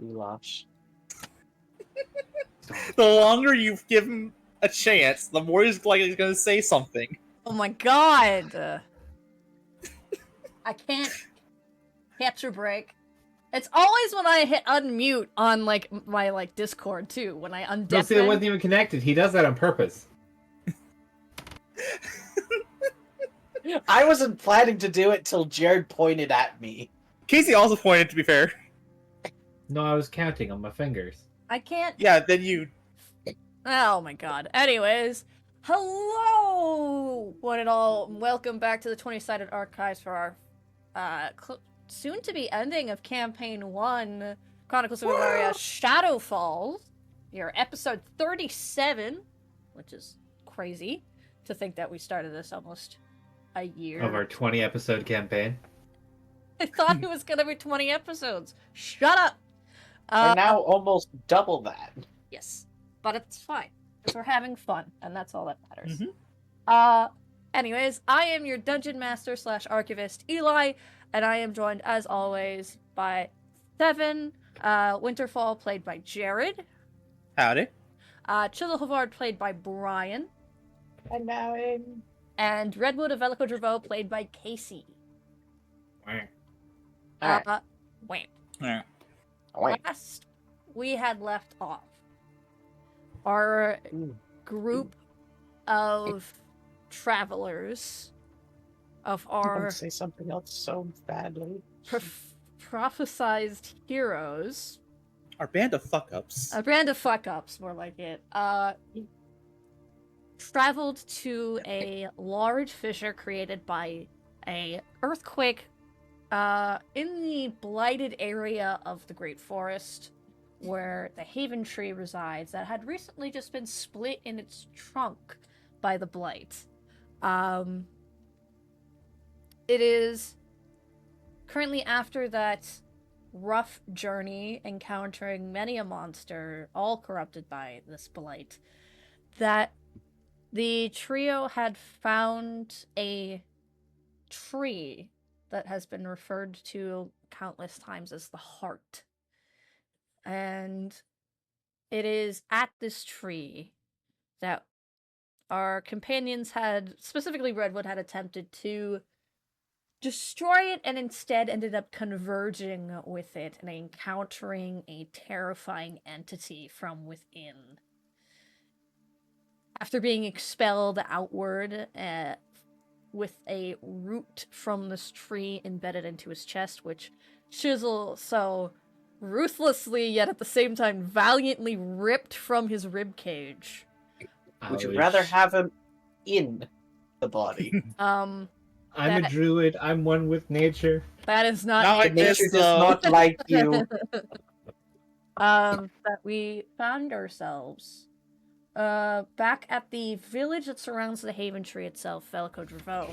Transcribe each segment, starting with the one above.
goulash. The longer you give him a chance, the more he's likely he's going to say something. Oh my god! I can't capture break. It's always when I hit unmute on like my like Discord too. When I undeafen. No, see, it wasn't even connected. He does that on purpose. I wasn't planning to do it till Jared pointed at me. Casey also pointed, to be fair. No, I was counting on my fingers. I can't. Yeah, then you... Oh my god. Anyways, hello, one and all. Welcome back to the 20-sided archives for our soon-to-be ending of Campaign 1, Chronicles of Umaria Shadowfall. Your episode 37, which is crazy to think that we started this almost a year. Of our 20-episode campaign. I thought it was gonna be 20 episodes. Shut up! We're now almost double that. Yes, but it's fine, because we're having fun, and that's all that matters. Mm-hmm. Anyways, I am your Dungeon Master / Archivist, Eli, and I am joined, as always, by Seven, Winterfall, played by Jared. Howdy. Chiselhavard, played by Brian. And now And Redwood of Velico Dravo, played by Casey. Alright. Wait. Yeah. Last we had left off, our group of travelers of our say something else so badly. prophesized heroes, Our band of fuck-ups. a brand of fuck-ups, more like it, traveled to a large fissure created by a earthquake in the blighted area of the Great Forest, where the Haven Tree resides, that had recently just been split in its trunk by the blight. It is currently after that rough journey, encountering many a monster, all corrupted by this blight, that the trio had found a tree that has been referred to countless times as the Heart. And it is at this tree that our companions had, specifically Redwood, had attempted to destroy it, and instead ended up converging with it and encountering a terrifying entity from within. After being expelled outward, with a root from this tree embedded into his chest, which Chisel so ruthlessly, yet at the same time valiantly ripped from his ribcage. Would you rather have him in the body? I'm a druid. I'm one with nature. That is not like Nature this, does not like you. that we found ourselves back at the village that surrounds the Haven Tree itself, Velico Dravo.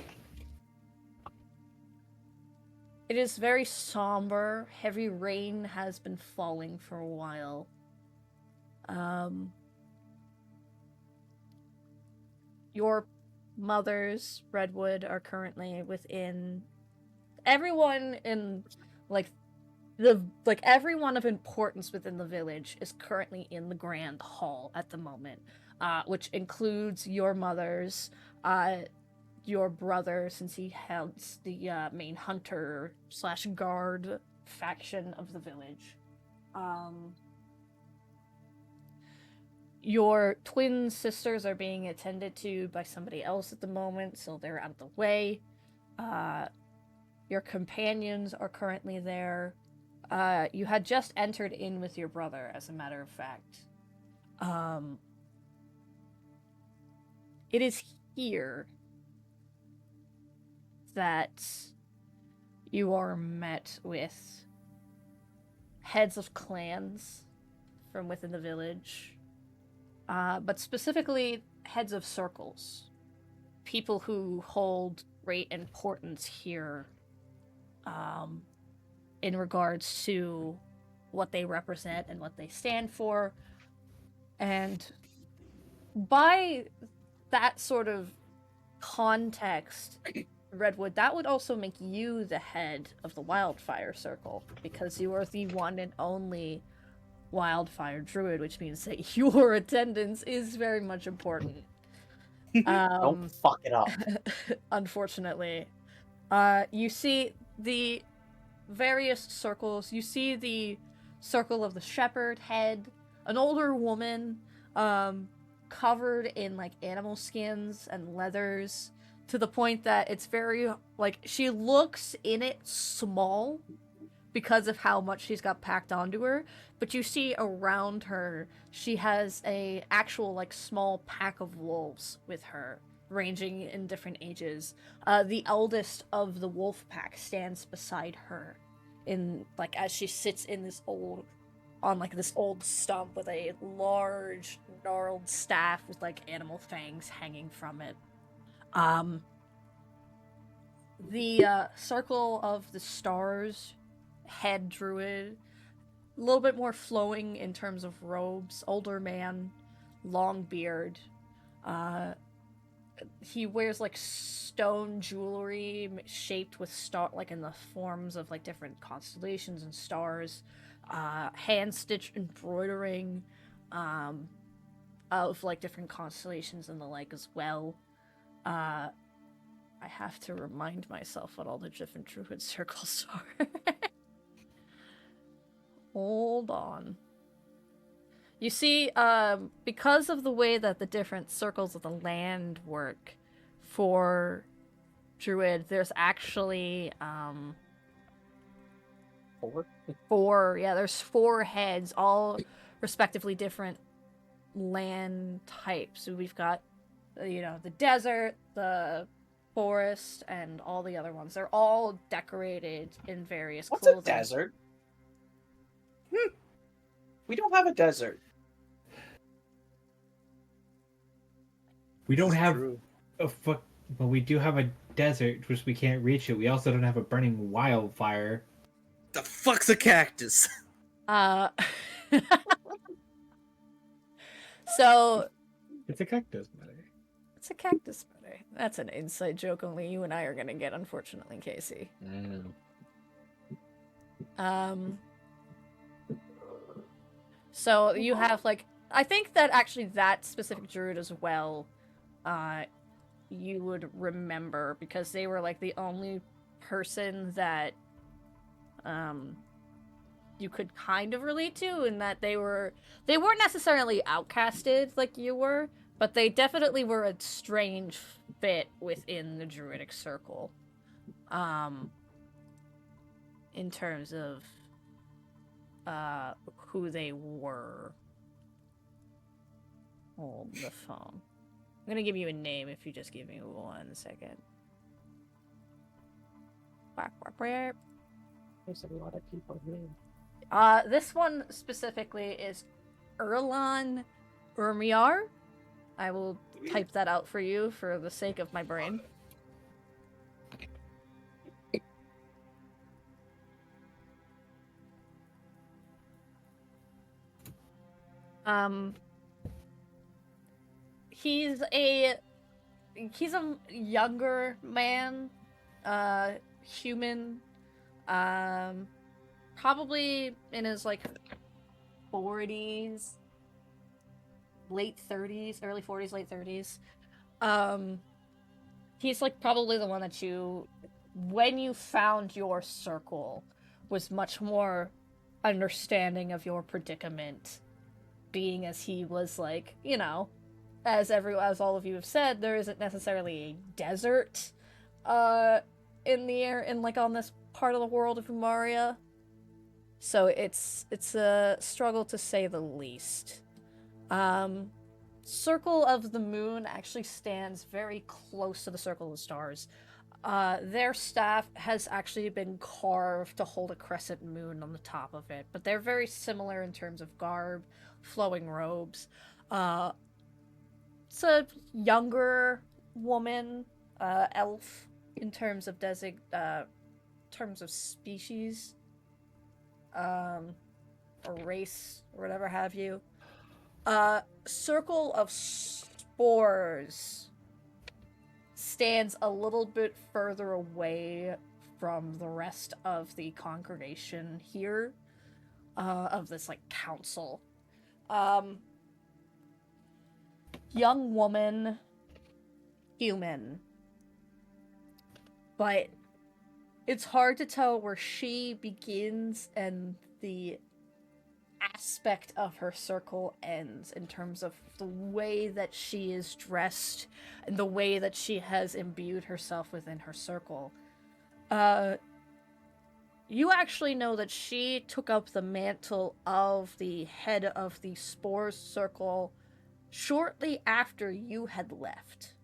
It is very somber. Heavy rain has been falling for a while. Your mothers, Redwood, are currently within. Everyone in everyone of importance within the village is currently in the Grand Hall at the moment, which includes your mothers, your brother, since he heads the main hunter / guard faction of the village. Your twin sisters are being attended to by somebody else at the moment, so they're out of the way. Your companions are currently there. You had just entered in with your brother, as a matter of fact. It is here that you are met with heads of clans from within the village, but specifically heads of circles. People who hold great importance here in regards to what they represent and what they stand for. And by that sort of context, Redwood, that would also make you the head of the Wildfire Circle, because you are the one and only wildfire druid, which means that your attendance is very much important. Don't fuck it up. Unfortunately. You see the various circles. You see the circle of the shepherd head, an older woman, covered in like animal skins and leathers, to the point that it's very like she looks in it small because of how much she's got packed onto her, but you see around her she has a actual like small pack of wolves with her, ranging in different ages. The eldest of the wolf pack stands beside her, in like as she sits in this old stump with a large gnarled staff with like animal fangs hanging from it. The circle of the stars head druid, a little bit more flowing in terms of robes, older man, long beard. He wears like stone jewelry shaped with like in the forms of like different constellations and stars, hand stitched embroidering of like different constellations and the like as well. I have to remind myself what all the different druid circles are. Hold on. You see, because of the way that the different circles of the land work for druid, there's actually there's 4 heads, all respectively different land types. So we've got, the desert, the forest, and all the other ones. They're all decorated in various clothing. What's a desert? We don't have a desert. We don't have True. but we do have a desert, which we can't reach it. We also don't have a burning wildfire. The fuck's a cactus? So It's a cactus, buddy. it's a cactus spider. That's an inside joke only you and I are gonna get, unfortunately, Casey. So you have like, I think that actually that specific druid as well, you would remember, because they were like the only person that you could kind of relate to, in that they weren't necessarily outcasted like you were, but they definitely were a strange fit within the druidic circle. In terms of who they were. Hold the phone. I'm gonna give you a name if you just give me 1 second. There's a lot of people here. This one specifically is Erlan Urmiar. I will type that out for you for the sake of my brain. He's a younger man, human, probably in his like 40s, late 30s, early 40s, late 30s. He's like probably the one that when you found your circle, was much more understanding of your predicament, being as he was like, as all of you have said, there isn't necessarily a desert in the air, on this part of the world of Umaria. So it's a struggle to say the least. Circle of the Moon actually stands very close to the Circle of the Stars. Their staff has actually been carved to hold a crescent moon on the top of it, but they're very similar in terms of garb, flowing robes. It's a younger woman, elf, in terms of terms of species, or race, or whatever have you. Circle of Spores stands a little bit further away from the rest of the congregation here. of this like council. Young woman, human, but it's hard to tell where she begins and the aspect of her circle ends in terms of the way that she is dressed and the way that she has imbued herself within her circle. You actually know that she took up the mantle of the head of the Spores circle shortly after you had left,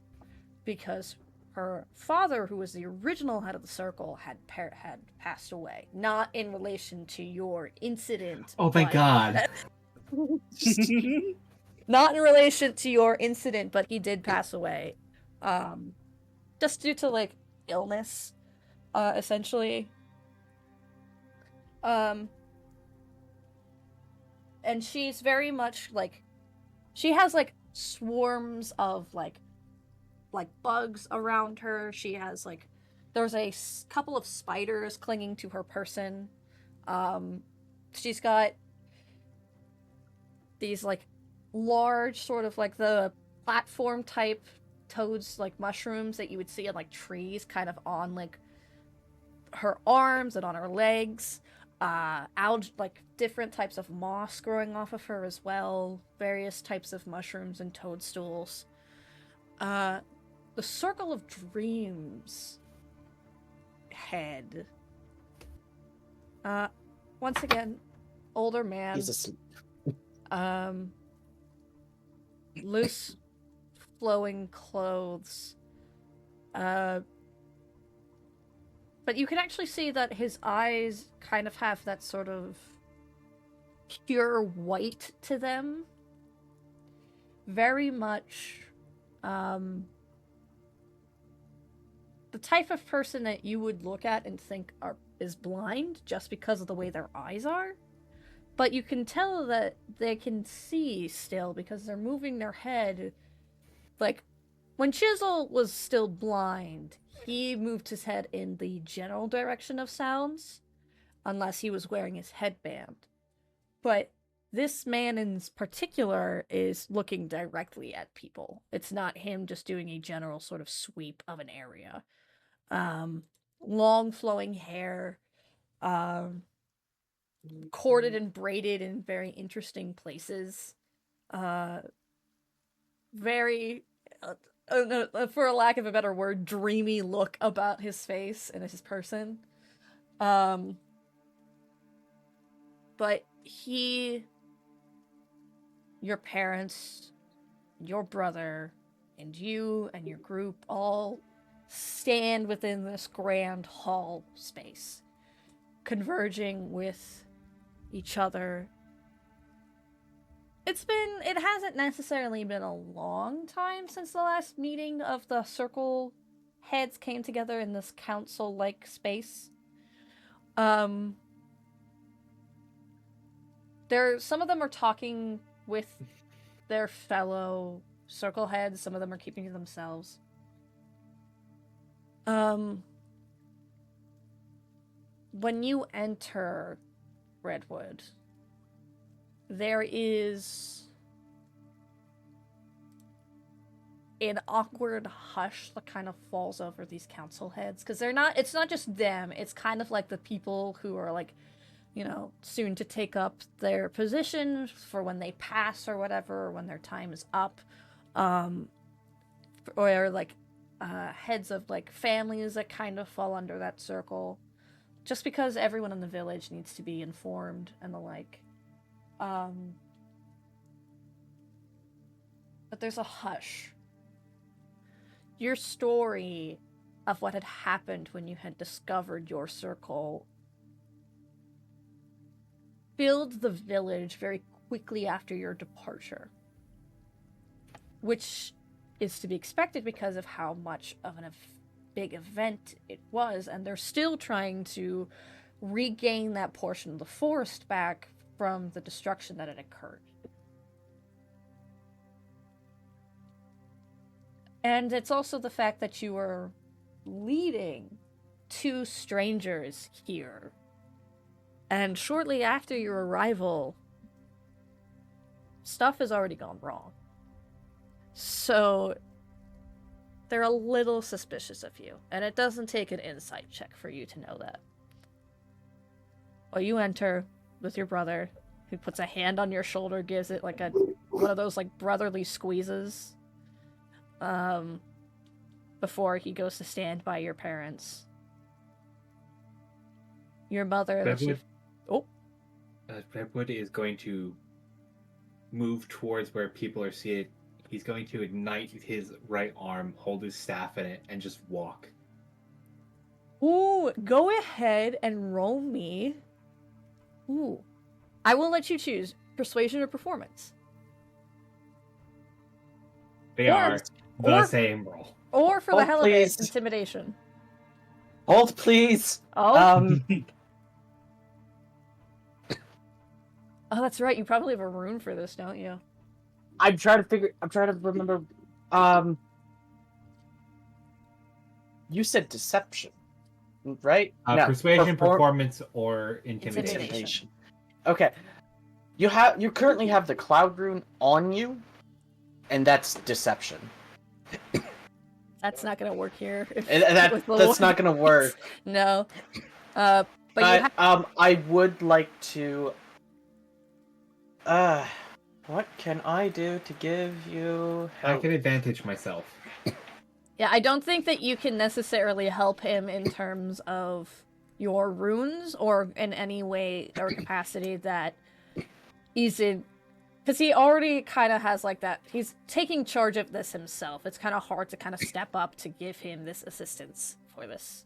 because her father, who was the original head of the circle, had passed away. Not in relation to your incident. Oh, thank God. Not in relation to your incident, but he did pass away. Just due to, like, illness, essentially. And she's very much, like, she has, like, swarms of, like bugs around her. She has, like, there's a couple of spiders clinging to her person. She's got these, like, large sort of, like, the platform type toads, like, mushrooms that you would see on, like, trees, kind of on, like, her arms and on her legs. Like, different types of moss growing off of her as well. Various types of mushrooms and toadstools. The Circle of Dreams head. Once again, older man. He's asleep. Loose, flowing clothes. But you can actually see that his eyes kind of have that sort of pure white to them. Very much, the type of person that you would look at and think is blind just because of the way their eyes are. But you can tell that they can see still because they're moving their head. Like, when Chisel was still blind, he moved his head in the general direction of sounds, unless he was wearing his headband. But this man in particular is looking directly at people. It's not him just doing a general sort of sweep of an area. Long flowing hair, corded and braided in very interesting places. Very, for a lack of a better word, dreamy look about his face and his person. But your parents, your brother, and you and your group all stand within this grand hall space, converging with each other. It hasn't necessarily been a long time since the last meeting of the circle heads came together in this council-like space. Some of them are talking with their fellow circle heads, some of them are keeping to themselves. When you enter Redwood, there is an awkward hush that kind of falls over these council heads, because it's not just them, it's kind of like the people who are, like, you know, soon to take up their position for when they pass or whatever, or when their time is up, or like heads of like families that kind of fall under that circle, just because everyone in the village needs to be informed and the like. But there's a hush. Your story of what had happened when you had discovered your circle filled the village very quickly after your departure, which is to be expected because of how much of a big event it was, and they're still trying to regain that portion of the forest back from the destruction that had occurred. And it's also the fact that you were leading two strangers here And shortly after your arrival, stuff has already gone wrong. So they're a little suspicious of you, and it doesn't take an insight check for you to know that. Well, you enter with your brother, who puts a hand on your shoulder, gives it like one of those like brotherly squeezes. Before he goes to stand by your parents. Your mother. Redwood is going to move towards where people are seated. He's going to ignite his right arm, hold his staff in it, and just walk. Ooh, go ahead and roll me. Ooh. I will let you choose persuasion or performance. They are the same roll. Or for the hell of it, please. intimidation. Hold, please. Oh, oh, that's right. You probably have a rune for this, don't you? I'm trying to remember. You said deception, right? No, Persuasion, performance, or intimidation. Intimidation. Okay. You currently have the cloud rune on you, and that's deception. That's not gonna work here. That's not gonna work. No. But I would like to. What can I do to give you help? I can advantage myself. Yeah, I don't think that you can necessarily help him in terms of your runes or in any way or capacity that he's in. Because he already kind of has like that. He's taking charge of this himself. It's kind of hard to kind of step up to give him this assistance for this.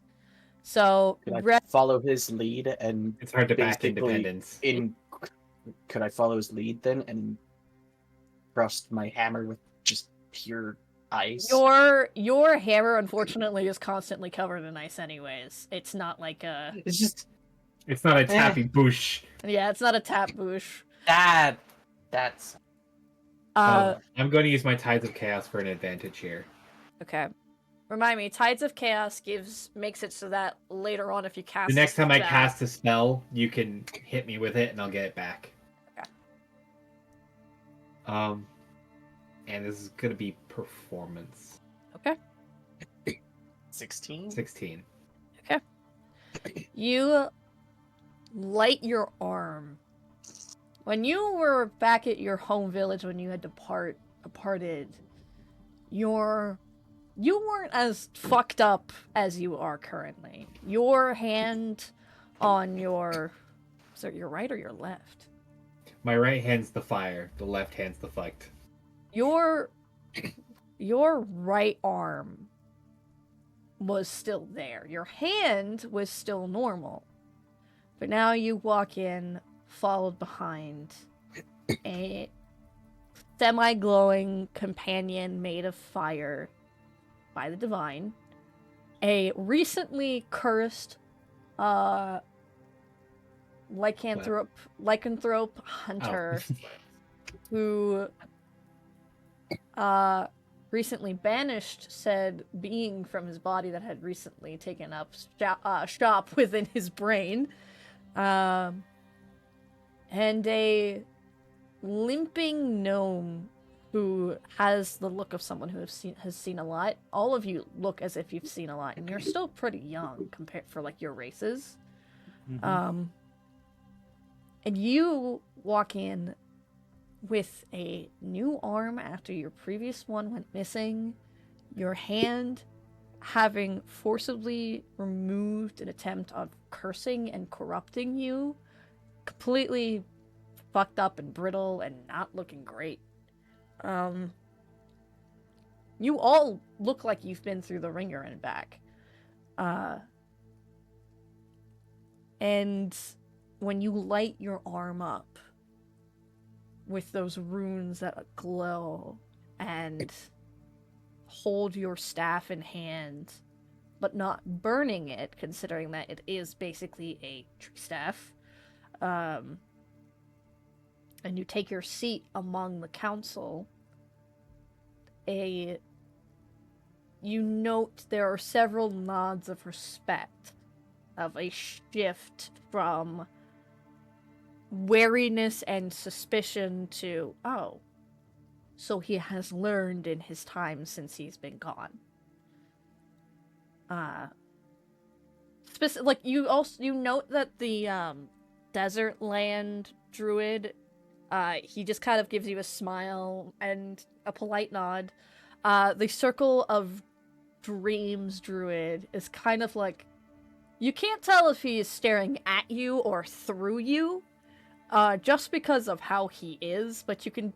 So, Could I follow his lead and it's hard to back independence. Could I follow his lead then and thrust my hammer with just pure ice? Your hammer, unfortunately, is constantly covered in ice. Anyways, it's not like a. It's not a tappy bush. Yeah, it's not a tap bush. That's. I'm going to use my Tides of Chaos for an advantage here. Okay. Remind me, Tides of Chaos makes it so that later on, if you cast the next time I cast a spell, you can hit me with it, and I'll get it back. Okay. And this is going to be performance. Okay. 16? 16. Okay. You light your arm. When you were back at your home village, when you had departed, you weren't as fucked up as you are currently. Your hand on your... Is it your right or your left? My right hand's the fire. The left hand's the fight. Your right arm was still there. Your hand was still normal. But now you walk in, followed behind a semi-glowing companion made of fire by the divine, a recently cursed lycanthrope hunter who recently banished said being from his body that had recently taken up shop within his brain, and a limping gnome who has the look of someone who has seen a lot. All of you look as if you've seen a lot, and you're still pretty young compared for like your races. Mm-hmm. And you walk in with a new arm after your previous one went missing, your hand having forcibly removed an attempt of cursing and corrupting you, completely fucked up and brittle and not looking great. You all look like you've been through the ringer and back. And when you light your arm up with those runes that glow and hold your staff in hand, but not burning it, considering that it is basically a tree staff, and you take your seat among the council, you note there are several nods of respect, of a shift from wariness and suspicion to, oh, so he has learned in his time since he's been gone. Like you note that the desert land druid, he just kind of gives you a smile and a polite nod. The circle of dreams druid is kind of like, you can't tell if he is staring at you or through you, just because of how he is, but you can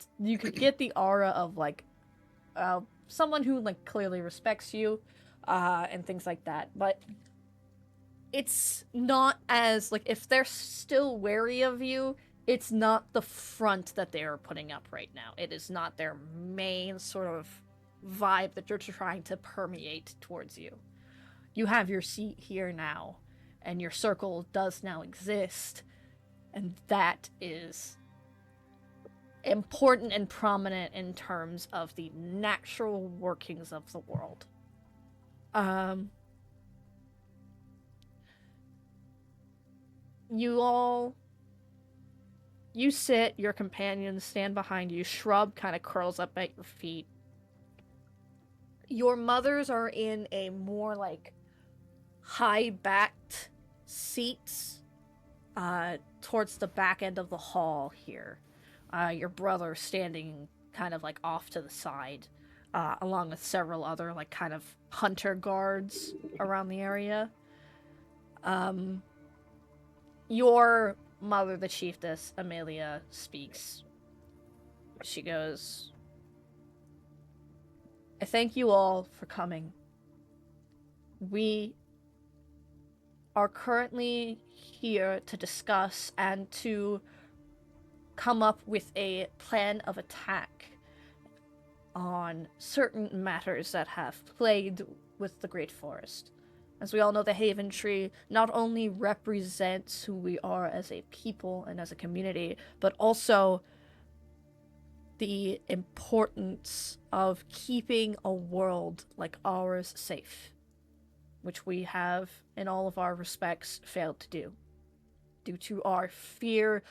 get the aura of like someone who like clearly respects you, and things like that. But it's not as like, if they're still wary of you, it's not the front that they are putting up right now. It is not their main sort of vibe that you're trying to permeate towards you. You have your seat here now, and your circle does now exist, and that is important and prominent in terms of the natural workings of the world. You sit, your companions stand behind you, Shrub kind of curls up at your feet. Your mothers are in a more like high-backed seats towards the back end of the hall here. Your brother standing kind of like off to the side, along with several other like kind of hunter guards around the area. Your mother, the chiefess, Amelia, speaks. She goes, I thank you all for coming. We are currently here to discuss and to come up with a plan of attack on certain matters that have plagued with the Great Forest. As we all know, the Haven Tree not only represents who we are as a people and as a community, but also the importance of keeping a world like ours safe, which we have, in all of our respects, failed to do, due to our fear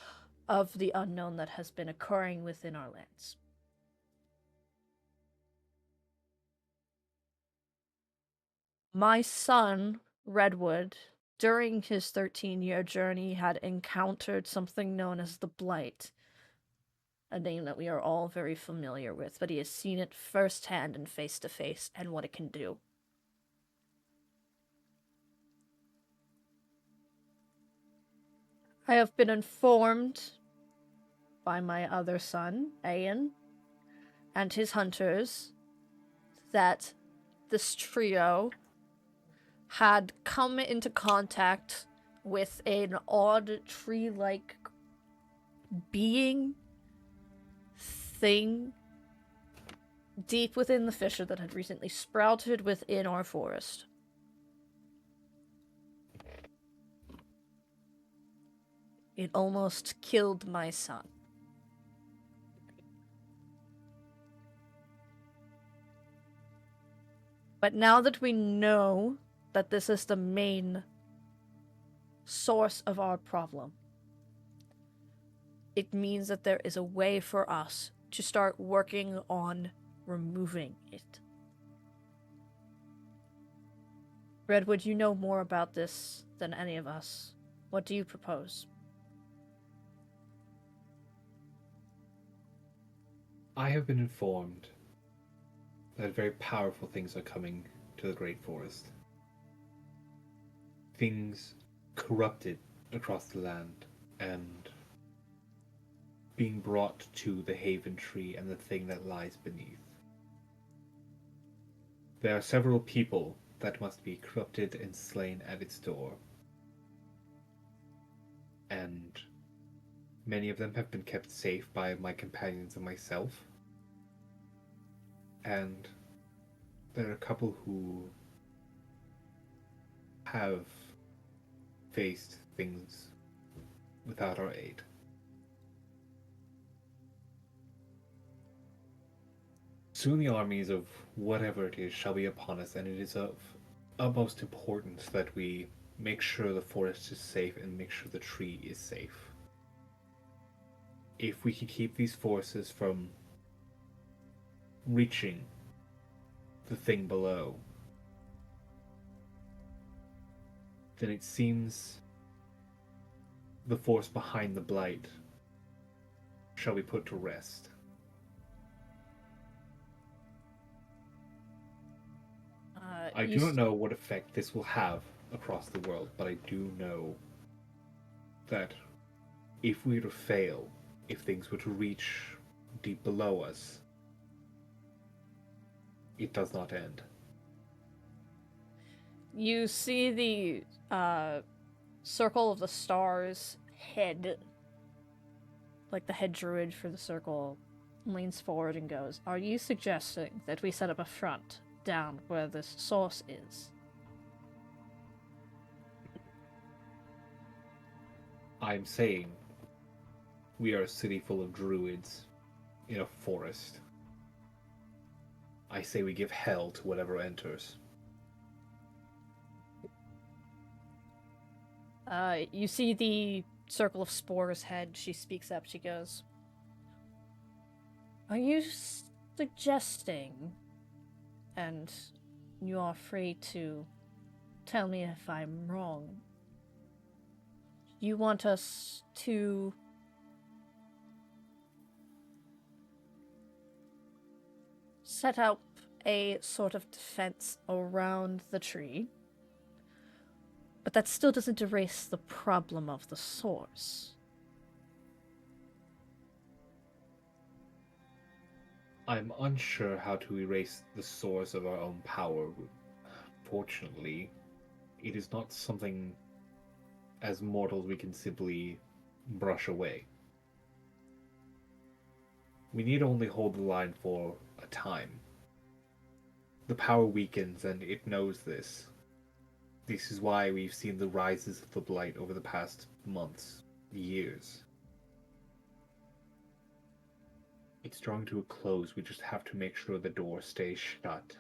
of the unknown that has been occurring within our lands. My son, Redwood, during his 13-year journey, had encountered something known as the Blight, a name that we are all very familiar with, but he has seen it firsthand and face to face, and what it can do. I have been informed by my other son, Ayan, and his hunters, that this trio had come into contact with an odd tree-like being, thing, deep within the fissure that had recently sprouted within our forest. It almost killed my son. But now that we know that this is the main source of our problem, it means that there is a way for us to start working on removing it. Redwood, you know more about this than any of us. What do you propose? I have been informed that very powerful things are coming to the Great Forest. Things corrupted across the land and being brought to the Haven Tree and the thing that lies beneath. There are several people that must be corrupted and slain at its door. And many of them have been kept safe by my companions and myself. And there are a couple who have faced things without our aid. Soon the armies of whatever it is shall be upon us, and it is of utmost importance that we make sure the forest is safe and make sure the tree is safe. if we can keep these forces from reaching the thing below, then it seems the force behind the blight shall be put to rest. I do not know what effect this will have across the world, but I do know that if we were to fail, if things were to reach deep below us, it does not end. You see the Circle of the Stars head, like the head druid for the circle, leans forward and goes, "Are you suggesting that we set up a front down where this source is?" I'm saying we are a city full of druids in a forest. I say we give hell to whatever enters. You see the Circle of Spores head. She speaks up. She goes, "Are you suggesting, and you are free to tell me if I'm wrong, you want us to set up a sort of defense around the tree, but that still doesn't erase the problem of the source?" I'm unsure how to erase the source of our own power. Fortunately, it is not something as mortals we can simply brush away. We need only hold the line for a time. The power weakens, and it knows this. This is why we've seen the rises of the Blight over the past months, years. It's drawing to a close. We just have to make sure the door stays shut.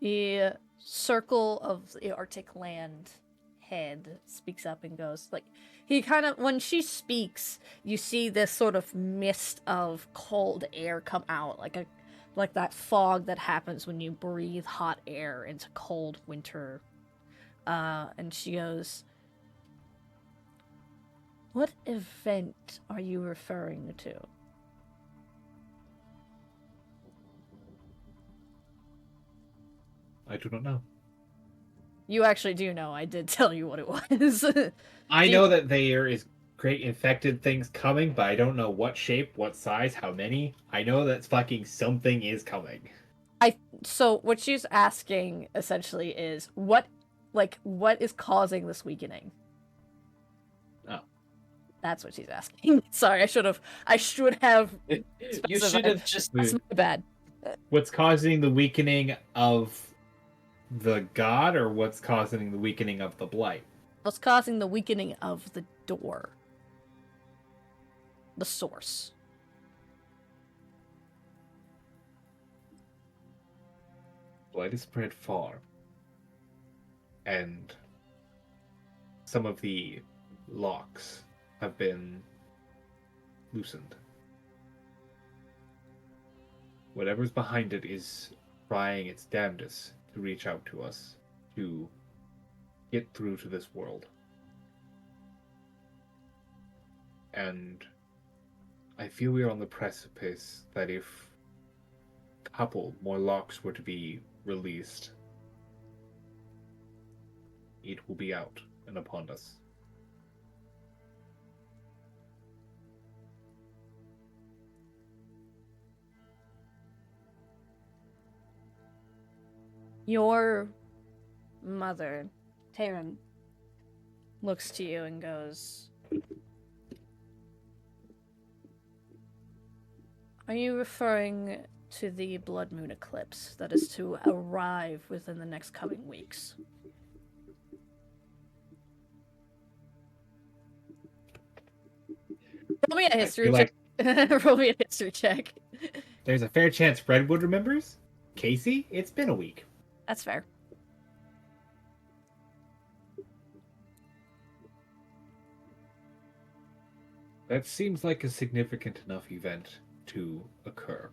The Circle of the Arctic Land head speaks up and goes, like, he kind of, when she speaks, you see this sort of mist of cold air come out, like that fog that happens when you breathe hot air into cold winter. And she goes, "What event are you referring to?" I do not know. You actually do know. I did tell you what it was. I know that there is great infected things coming, but I don't know what shape, what size, how many. I know that fucking something is coming. So what she's asking essentially is what is causing this weakening? Oh. That's what she's asking. Sorry, I should have You should have just. That's my bad. What's causing the weakening of the god, or what's causing the weakening of the blight? What's causing the weakening of the door? The source. Blight is spread far, and some of the locks have been loosened. Whatever's behind it is trying its damnedest to reach out to us, to get through to this world. And I feel we are on the precipice that if a couple more locks were to be released, it will be out and upon us. Your mother, Taryn, looks to you and goes, "Are you referring to the blood moon eclipse that is to arrive within the next coming weeks?" Roll me a history check. Roll me a history check. There's a fair chance Redwood remembers. Casey, it's been a week. That's fair. That seems like a significant enough event to occur.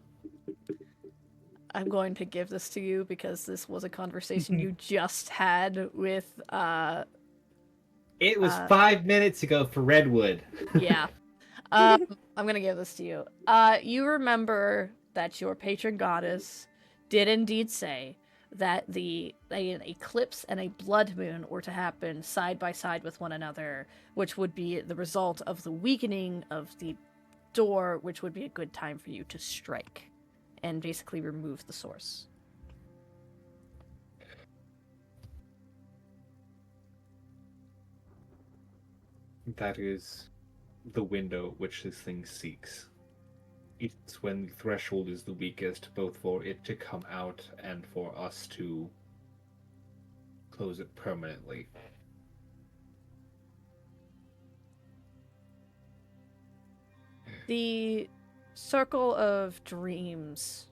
I'm going to give this to you because this was a conversation you just had with, It was 5 minutes ago for Redwood. yeah. I'm gonna give this to you. You remember that your patron goddess did indeed say that an eclipse and a blood moon were to happen side by side with one another, which would be the result of the weakening of the door, which would be a good time for you to strike and basically remove the source. That is the window which this thing seeks. It's when the threshold is the weakest, both for it to come out and for us to close it permanently. The Circle of Dreams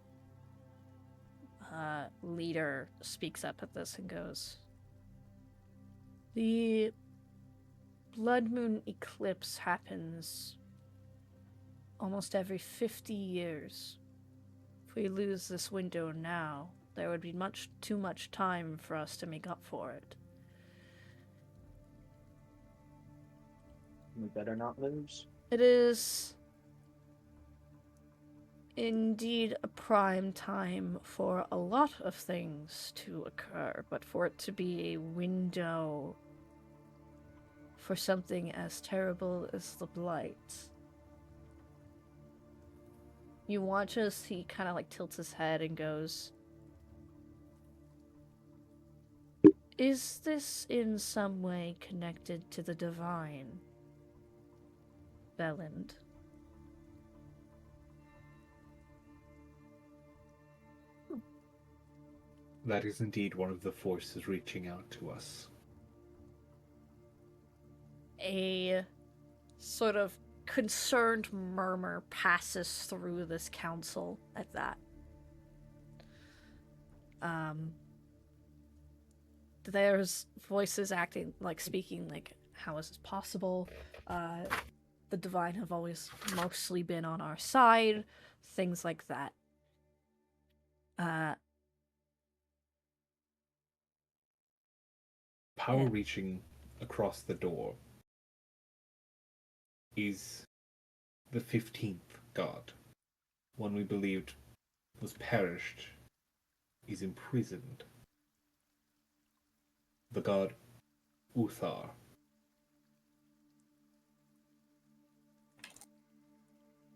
leader speaks up at this and goes, the blood moon eclipse happens almost every 50 years. If we lose this window now, there would be much too much time for us to make up for it. We better not lose. It is indeed a prime time for a lot of things to occur, but for it to be a window for something as terrible as the Blight. You watch as he kind of like tilts his head and goes, is this in some way connected to the divine, Belland? That is indeed one of the forces reaching out to us. A sort of concerned murmur passes through this council at that. There's voices acting like speaking like, how is this possible? The divine have always mostly been on our side, things like that. Power reaching across the door is the 15th god. One we believed was perished is imprisoned. The god Uthar.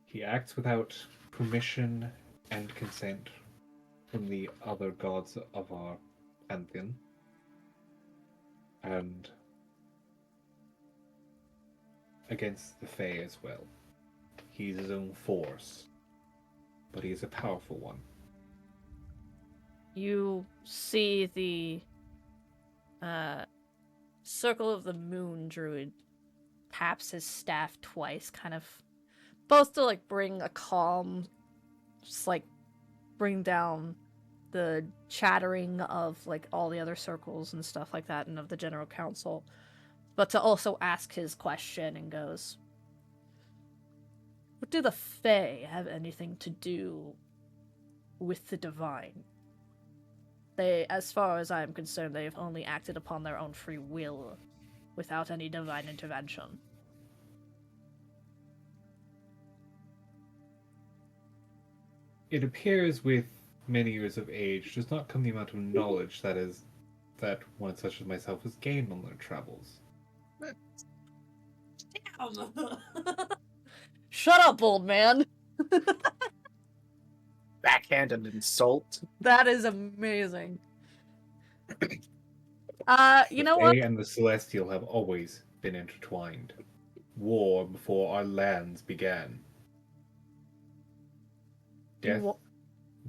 He acts without permission and consent from the other gods of our pantheon. And against the Fae as well. He's his own force, but he is a powerful one. You see the Circle of the Moon druid taps his staff twice, kind of both to like bring a calm, just like bring down the chattering of like all the other circles and stuff like that and of the general council, but to also ask his question and goes, what do the Fae have anything to do with the divine? They, as far as I am concerned, they have only acted upon their own free will, without any divine intervention. It appears with many years of age does not come the amount of knowledge that one such as myself has gained on their travels. Damn! Shut up, old man! Backhanded insult. That is amazing. You know The what? Fae and the Celestial have always been intertwined. War before our lands began. Death,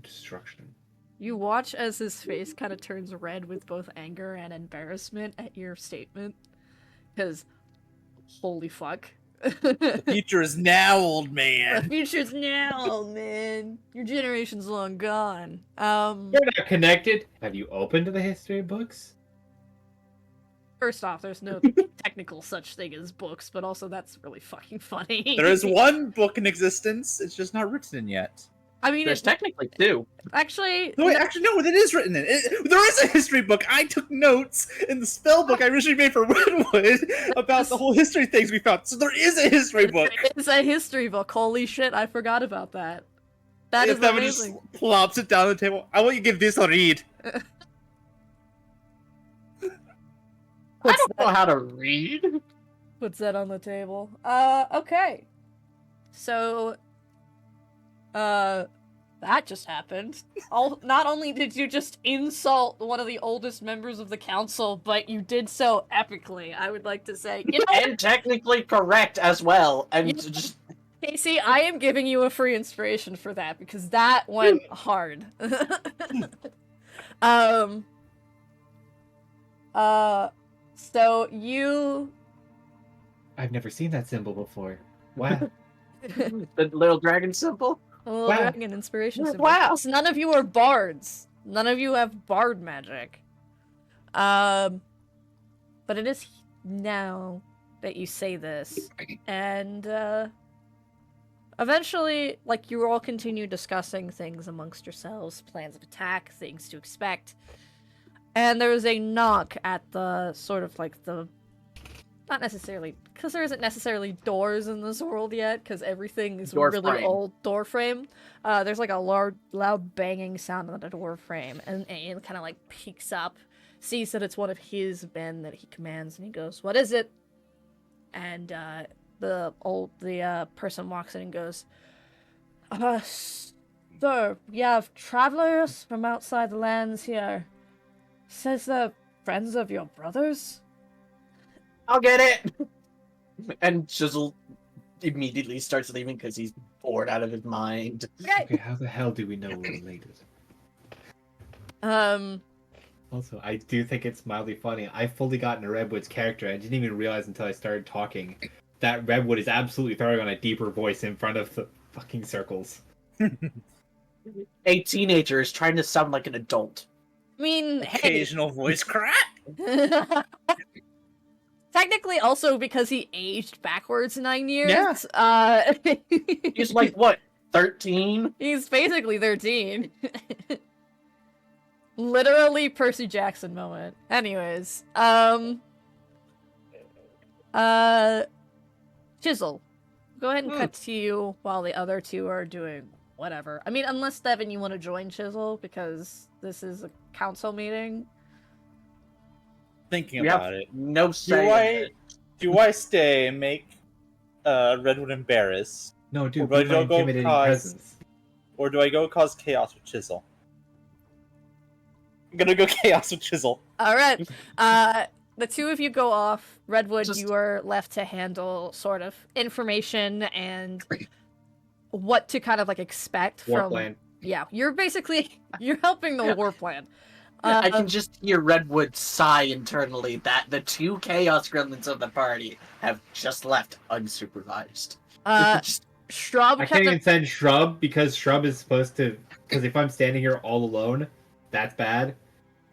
destruction. You watch as his face kind of turns red with both anger and embarrassment at your statement. Because, holy fuck. The future is now, old man. The future's now, old man. Your generation's long gone. You're not connected. Have you opened the history books? First off, there's no technical such thing as books, but also that's really fucking funny. There is one book in existence. It's just not written in yet. I mean, There's technically two. actually, No, wait, actually, no, it is written in. There is a history book. I took notes in the spell book I originally made for Redwood about the whole history things we found. So there is a history book. it's a history book. Holy shit, I forgot about that. That is If that amazing. just plops it down on the table. I want you to give this a read. I don't know how to read. Puts that on the table. Okay. So, that just happened. Not only did you just insult one of the oldest members of the council, but you did so epically, I would like to say. You know, And technically correct as well. And You- just Casey, I am giving you a free inspiration for that, because that went hard. So you... I've never seen that symbol before. Wow. the little dragon symbol. A little Wow. dragon inspiration symbol. Wow. So none of you are bards. None of you have bard magic. But it is now that you say this, and eventually, like, you all continue discussing things amongst yourselves, plans of attack, things to expect, and there is a knock at the sort of like the, not necessarily, because there isn't necessarily doors in this world yet, because everything is Door really frame. old door frame. There's like a loud banging sound on the door frame, and it kind of like peeks up, sees that it's one of his men that he commands, and he goes, "What is it?" And the person walks in and goes, "Sir, we have travelers from outside the lands here. Says they're friends of your brothers." I'll get it. And Chisel immediately starts leaving because he's bored out of his mind. Okay, how the hell do we know we're related? Also, I do think it's mildly funny. I fully got into Redwood's character. I didn't even realize until I started talking that Redwood is absolutely throwing on a deeper voice in front of the fucking circles. A teenager is trying to sound like an adult. I mean, hey, Occasional voice crack. technically also because he aged backwards 9 years. Yeah. He's like, what, 13? He's basically 13. Literally Percy Jackson moment. Anyways, Chisel, go ahead and cut to you while the other two are doing whatever. I mean, unless, Devin, you want to join Chisel, because this is a council meeting. Thinking We about have it. no say. Do I stay and make Redwood embarrassed? No, dude, Well, be my don't go intimidating cause- presence. Or do I go cause chaos with Chisel? I'm gonna go chaos with Chisel. All right. The two of you go off. Redwood, Just- you are left to handle sort of information and what to kind of like expect War from. plan. Yeah, you're helping the war plan. I can just hear Redwood sigh internally that the two Chaos Gremlins of the party have just left unsupervised. Just- Shrub I kept can't a- even send Shrub because Shrub is supposed to. Because if I'm standing here all alone, that's bad.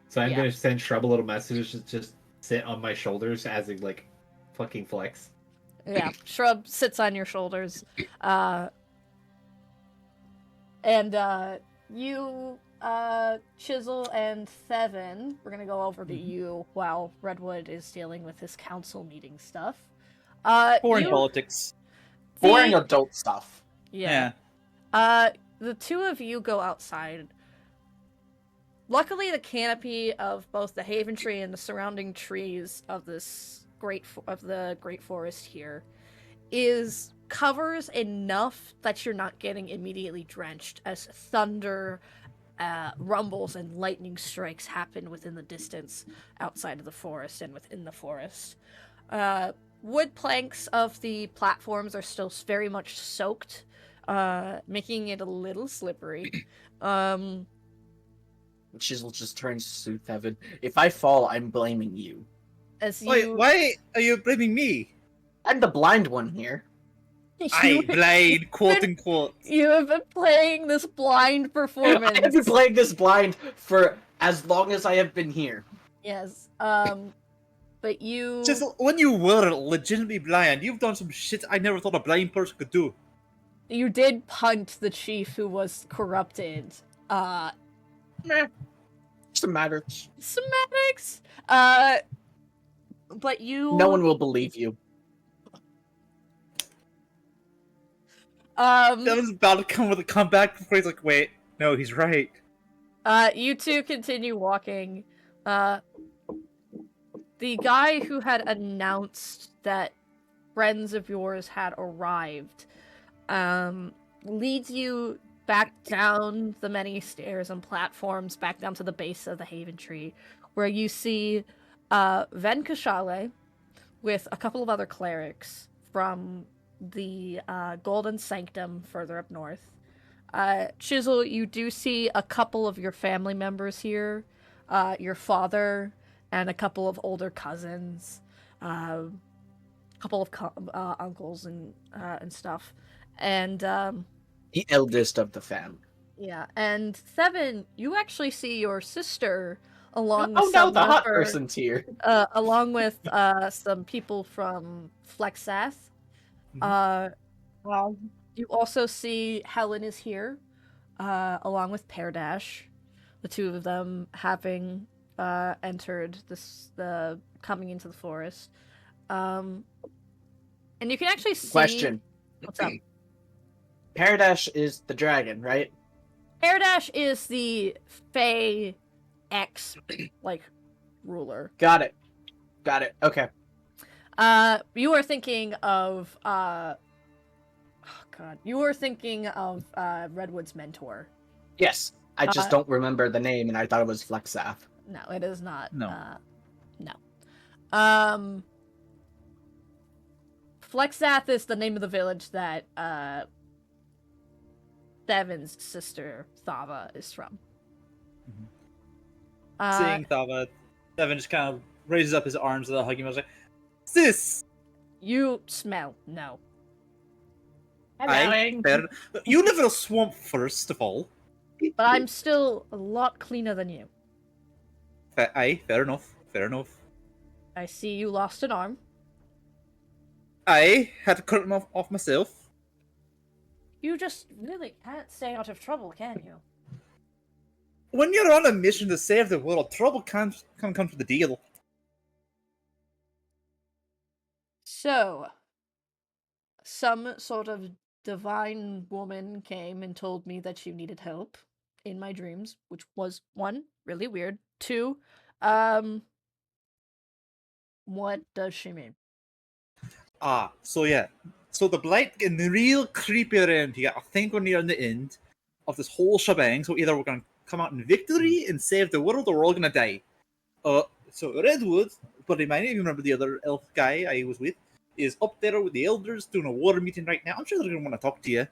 So I'm Yeah. gonna send Shrub a little message to just sit on my shoulders as a like fucking flex. Yeah, Shrub sits on your shoulders. And you, Chisel and Theven, we're gonna go over to you while Redwood is dealing with his council meeting stuff. Foreign you- politics. boring the- adult stuff. Yeah. The two of you go outside. Luckily, the canopy of both the Haven Tree and the surrounding trees of this the Great Forest here covers enough that you're not getting immediately drenched as thunder, rumbles, and lightning strikes happen within the distance outside of the forest and within the forest. Wood planks of the platforms are still very much soaked, making it a little slippery. Chisel just turns to Theven. If I fall, I'm blaming you. As you, Wait, why are you blaming me? I'm the blind one here. I blind, quote unquote. You have been playing this blind performance. I have been playing this blind for as long as I have been here. Yes. but you Just when you were legitimately blind, you've done some shit I never thought a blind person could do. did punt the chief who was corrupted. Meh. Doesn't matter. Semantics. But you. No one will believe you. Devin's about to come with a comeback before he's like, wait, no, he's right. You two continue walking. The guy who had announced that friends of yours had arrived, leads you back down the many stairs and platforms, back down to the base of the Haven Tree, where you see Venkashale with a couple of other clerics from the Golden Sanctum further up north. Chisel, you do see a couple of your family members here, your father and a couple of older cousins, a couple of uncles and stuff, and The eldest of the family. yeah, and Seven, you actually see your sister along with Oh no, some the hot of her, person's here. along with some people from Flexath. You also see Helen is here, along with Peardash, the two of them having entered the coming into the forest. And you can actually see. Question. What's up? Paradash is the dragon, right? Peardash is the Fey X ruler. Got it. Okay. You are thinking of you were thinking of Redwood's mentor. Yes. I just don't remember the name, and I thought it was Flexath. No, it is not. No. No. Flexath is the name of the village that Devin's sister Thava is from. Seeing Thava, Devin just kind of raises up his arms and hugging him. I was like, "Sis, You smell no. you live in a swamp, first of all. But I'm still a lot cleaner than you. Fair enough. I see you lost an arm. I had to cut him off myself. You just really can't stay out of trouble, can you? When you're on a mission to save the world, trouble can come to the deal. So, some sort of divine woman came and told me that you needed help in my dreams, which was one, really weird. Two, what does she mean? So yeah. So the blight getting real creepy around here. I think we're near the end of this whole shebang. So either we're gonna come out in victory and save the world, or we're all gonna die. So Redwood, but I might even remember the other elf guy I was with, is up there with the elders doing a war meeting right now. I'm sure they're gonna want to talk to you.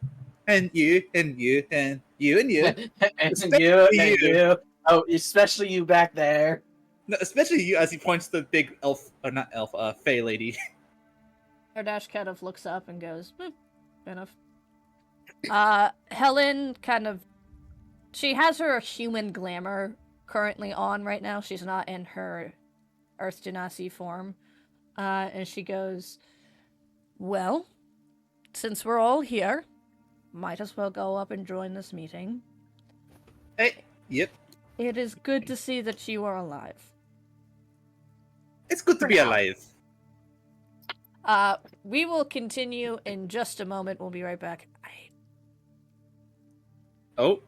And you, and you, and you, and you. and you. Oh, especially you back there. No, especially you, as he points to the big elf, or not elf, fey lady. Hardash kind of looks up and goes, fair enough. Helen she has her human glamour currently on right now. She's not in her Earth Genasi form. And she goes, well, since we're all here, might as well go up and join this meeting. Hey, yep. It is good to see that you are alive. It's good to be alive. We will continue in just a moment. We'll be right back. Oh.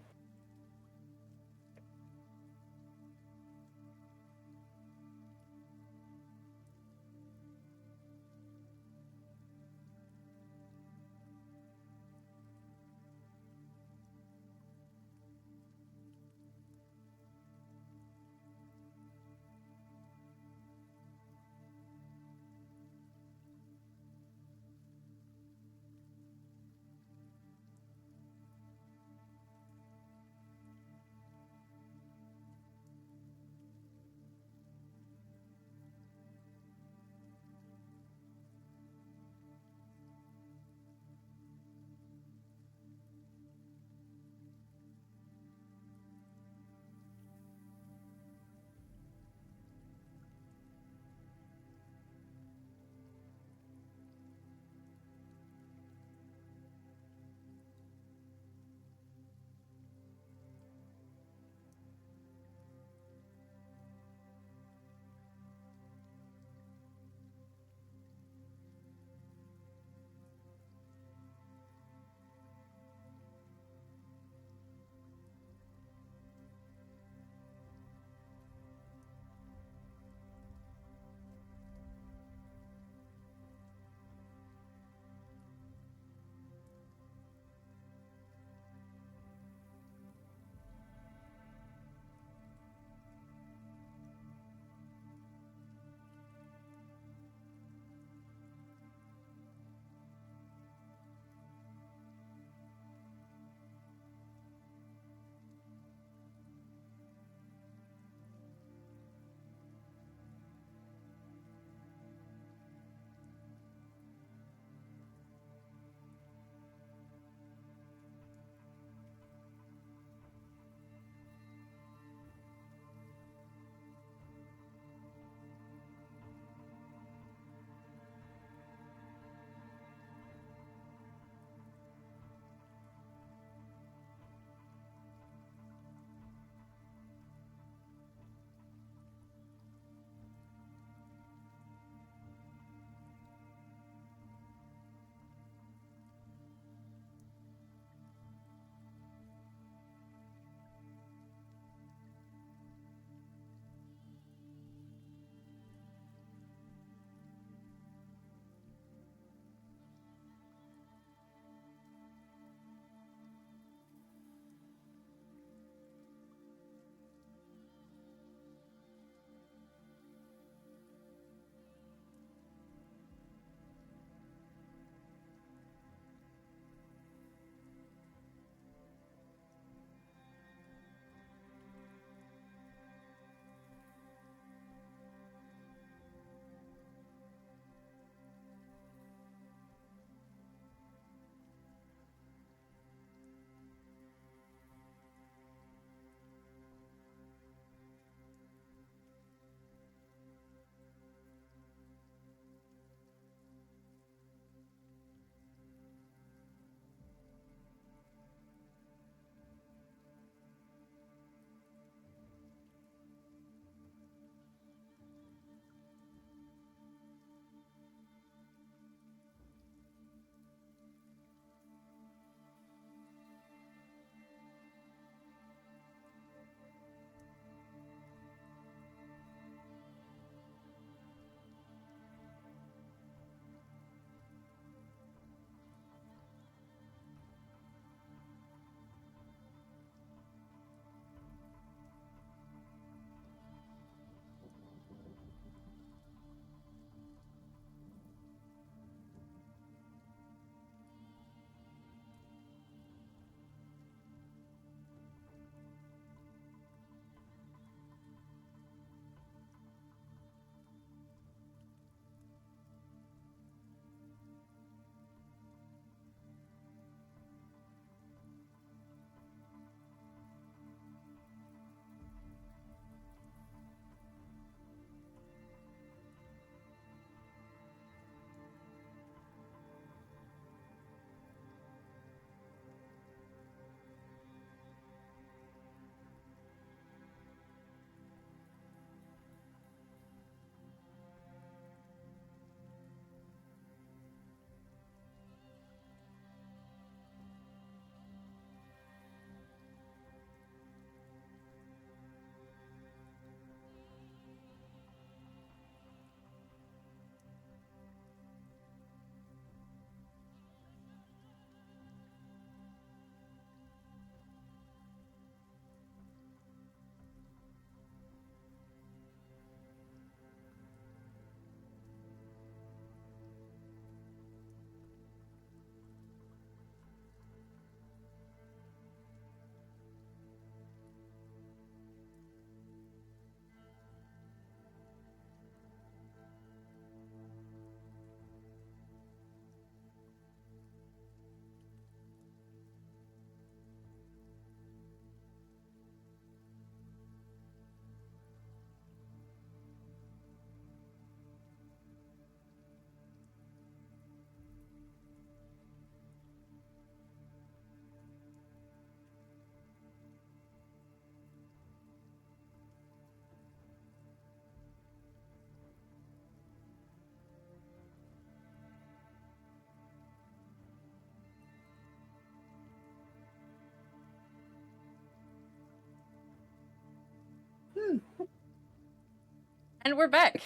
And we're back.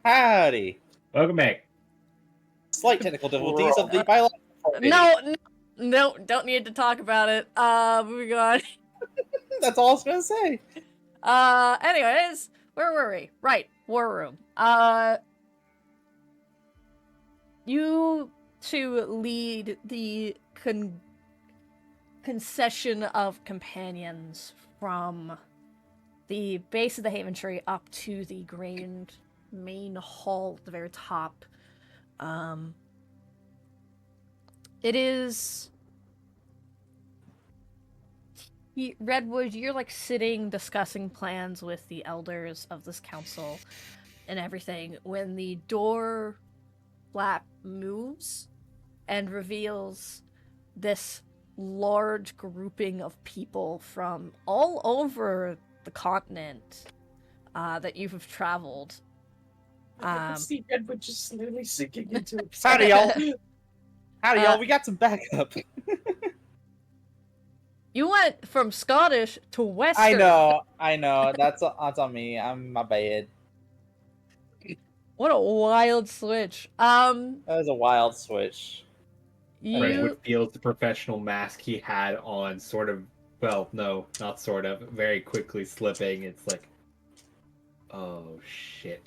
Howdy. Welcome back. Slight technical difficulties of the biological party. No, don't need to talk about it. Moving on. That's all I was gonna say. Anyways, where were we? Right, war room. You two lead the concession of companions from the base of the Haven Tree up to the grand main hall at the very top. It is Redwood, you're like sitting discussing plans with the elders of this council and everything when the door flap moves and reveals this large grouping of people from all over the continent that you have traveled. I can see Redwood just slowly sinking into it. Howdy, y'all. Howdy, y'all. We got some backup. You went from Scottish to Western. I know. That's on me. My bad. What a wild switch. That was a wild switch. Redwood feels the professional mask he had on sort of, well, no, not sort of, very quickly slipping. It's like, oh shit.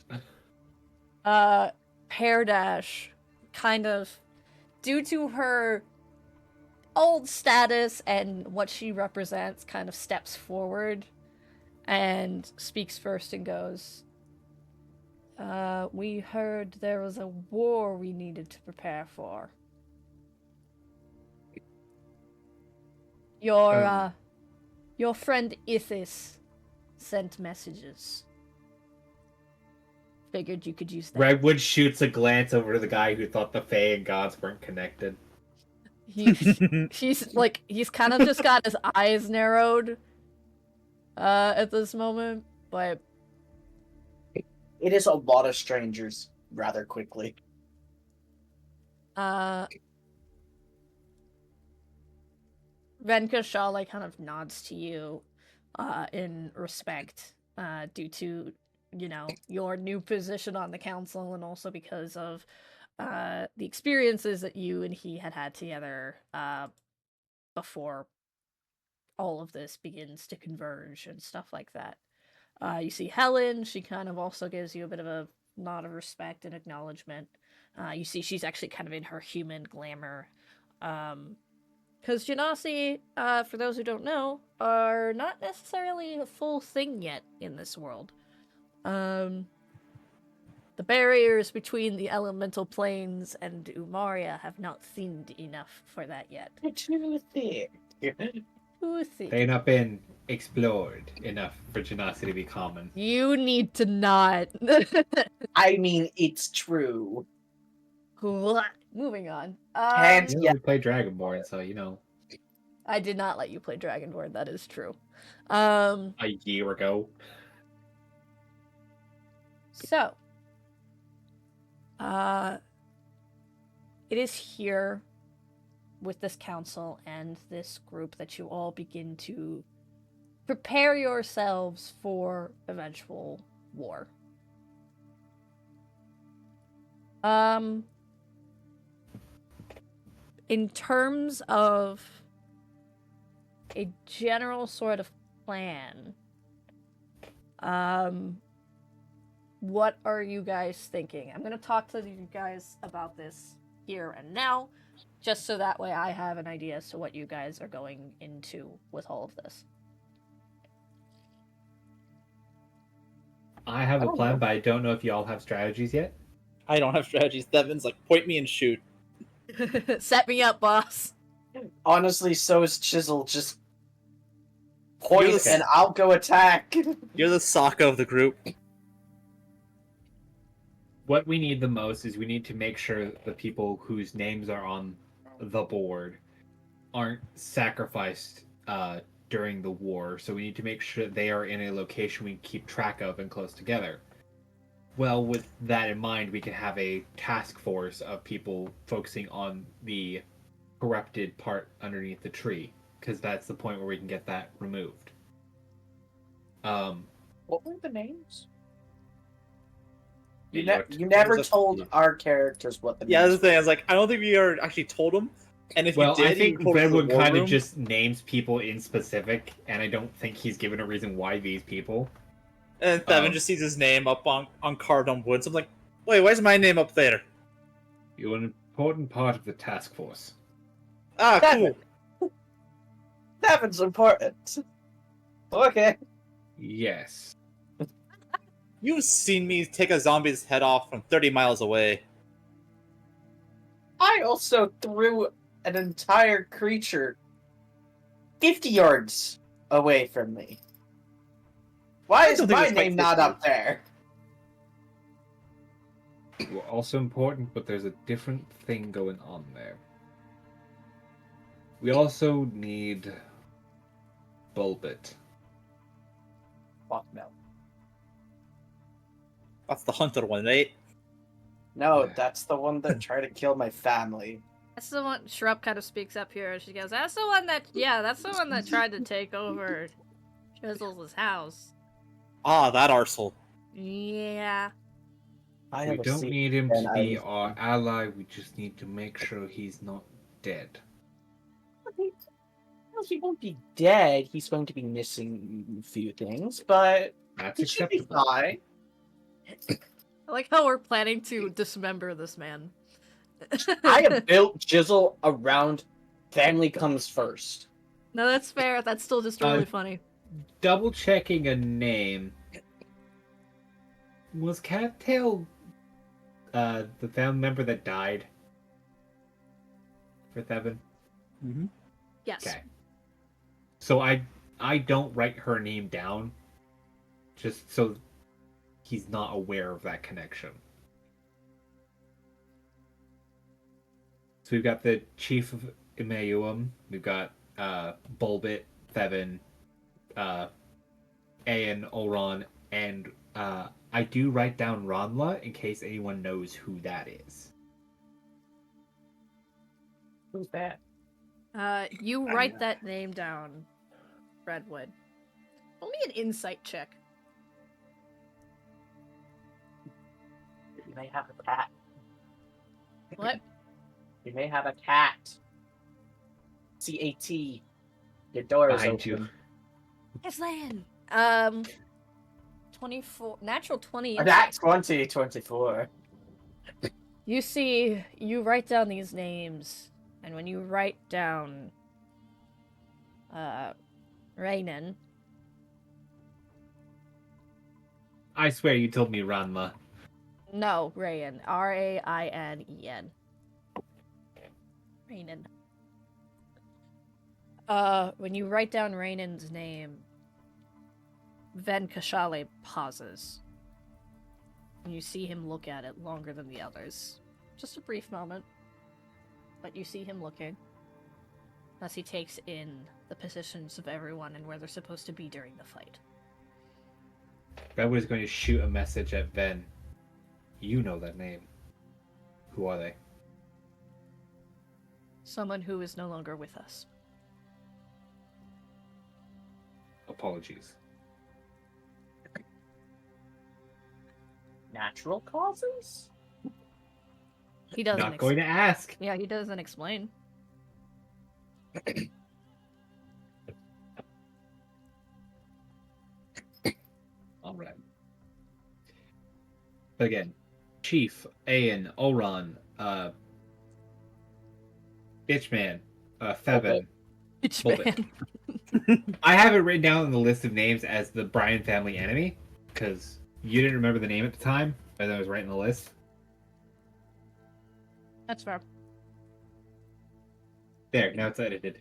Pear Dash, kind of, due to her old status and what she represents, kind of steps forward and speaks first and goes, we heard there was a war we needed to prepare for. Your friend Ithis sent messages. Figured you could use that. Redwood shoots a glance over to the guy who thought the Fae and gods weren't connected. He's kind of just got his eyes narrowed at this moment, but It is a lot of strangers rather quickly. Venkashali kind of nods to you in respect due to, your new position on the council and also because of the experiences that you and he had together before all of this begins to converge and stuff like that. You see Helen, she kind of also gives you a bit of a nod of respect and acknowledgement. You see she's actually kind of in her human glamour. Because Genasi, for those who don't know, are not necessarily a full thing yet in this world. The barriers between the elemental planes and Umaria have not thinned enough for that yet. Too thick. Too thick. They've not been explored enough for Genasi to be common. You need to not. I mean, it's true. Moving on. We play Dragonborn, so I did not let you play Dragonborn, that is true. A year ago. So, it is here with this council and this group that you all begin to prepare yourselves for eventual war. In terms of a general sort of plan, what are you guys thinking? I'm going to talk to you guys about this here and now, just so that way I have an idea as to what you guys are going into with all of this. I have a plan, but I don't know if y'all have strategies yet. I don't have strategies. Devin's like, point me and shoot. Set me up, boss. Honestly, so is Chisel. Just point and I'll go attack. You're the Sokka of the group. What we need the most is we need to make sure the people whose names are on the board aren't sacrificed during the war. So we need to make sure they are in a location we can keep track of and close together. Well, with that in mind, we can have a task force of people focusing on the corrupted part underneath the tree, because that's the point where we can get that removed. What were the names? You There's never a- told our characters what the Yeah, that's names the thing. I was like, I don't think we ever actually told him. And if Well, you did, I think you told him to the Redwood war kind of room. just names people in specific, and I don't think he's given a reason why these people. And Thevin just sees his name up on carved on wood. So I'm like, wait, why is my name up there? You're an important part of the task force. Ah, Thevin. cool. Devin's important. Okay. Yes. You've seen me take a zombie's head off from 30 miles away. I also threw an entire creature 50 yards away from me. Why I is don't think my it's quite name not 50. up there? You are also important, but there's a different thing going on there. We also need Bulbit. Fuck no. That's the hunter one, right? No, that's the one that tried to kill my family. That's the one. Shrub kind of speaks up here. She goes, "That's the one that, yeah, that's the one that tried to take over Chisel's house." Ah, that arsehole. Yeah. I We have a don't secret, need him and to I be was- our ally, we just need to make sure he's not dead. Well, he won't be dead. He's going to be missing a few things, but That's he should be acceptable. fine. I like how we're planning to dismember this man. I have built Jizzle around family comes first. No, that's fair. That's still just really funny. Double checking a name. Was Cattail the family member that died for Thevin? Mm-hmm. Yes. Okay. So I don't write her name down just so he's not aware of that connection. So we've got the Chief of C.o.U, we've got Bulbit, Thevin, Aeon, Oron, and I do write down Ranla in case anyone knows who that is. Who's that? You write that name down, Redwood. Roll me an insight check. You may have a cat. What? You may have a cat. C-A-T. Your door is Behind open. you. Aslan! 24, natural 20. That's 2024. You write down these names, and when you write down, Rainan, I swear you told me Ranma. no, Rayan, R-A-I-N-E-N. Rainan. When you write down Rainan's name, Ven Kashale pauses. And you see him look at it longer than the others. Just a brief moment. But you see him looking. As he takes in the positions of everyone and where they're supposed to be during the fight. Redwood is going to shoot a message at Ven. You know that name. Who are they? Someone who is no longer with us. Apologies. Natural causes? He doesn't Not going to ask. Yeah, he doesn't explain. All right. But again, Chief, Aeon, Oron, Bitchman, Thevin. Bitch Bulbit. man. I have it written down on the list of names as the Bryan family enemy because you didn't remember the name at the time, as I was writing the list. That's fair. There, now it's edited.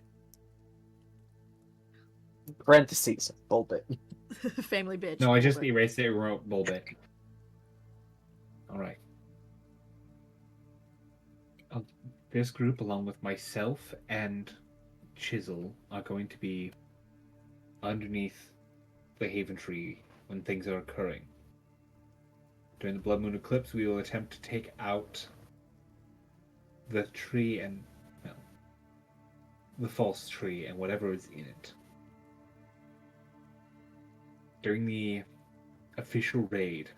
Parentheses. Bulbit. Family bitch. No, I just Bulbit. erased it and wrote Bulbit. Alright. This group, along with myself and Chisel, are going to be underneath the Haven Tree when things are occurring. During the Blood Moon Eclipse, we will attempt to take out the tree and, well, the false tree and whatever is in it. During the official raid,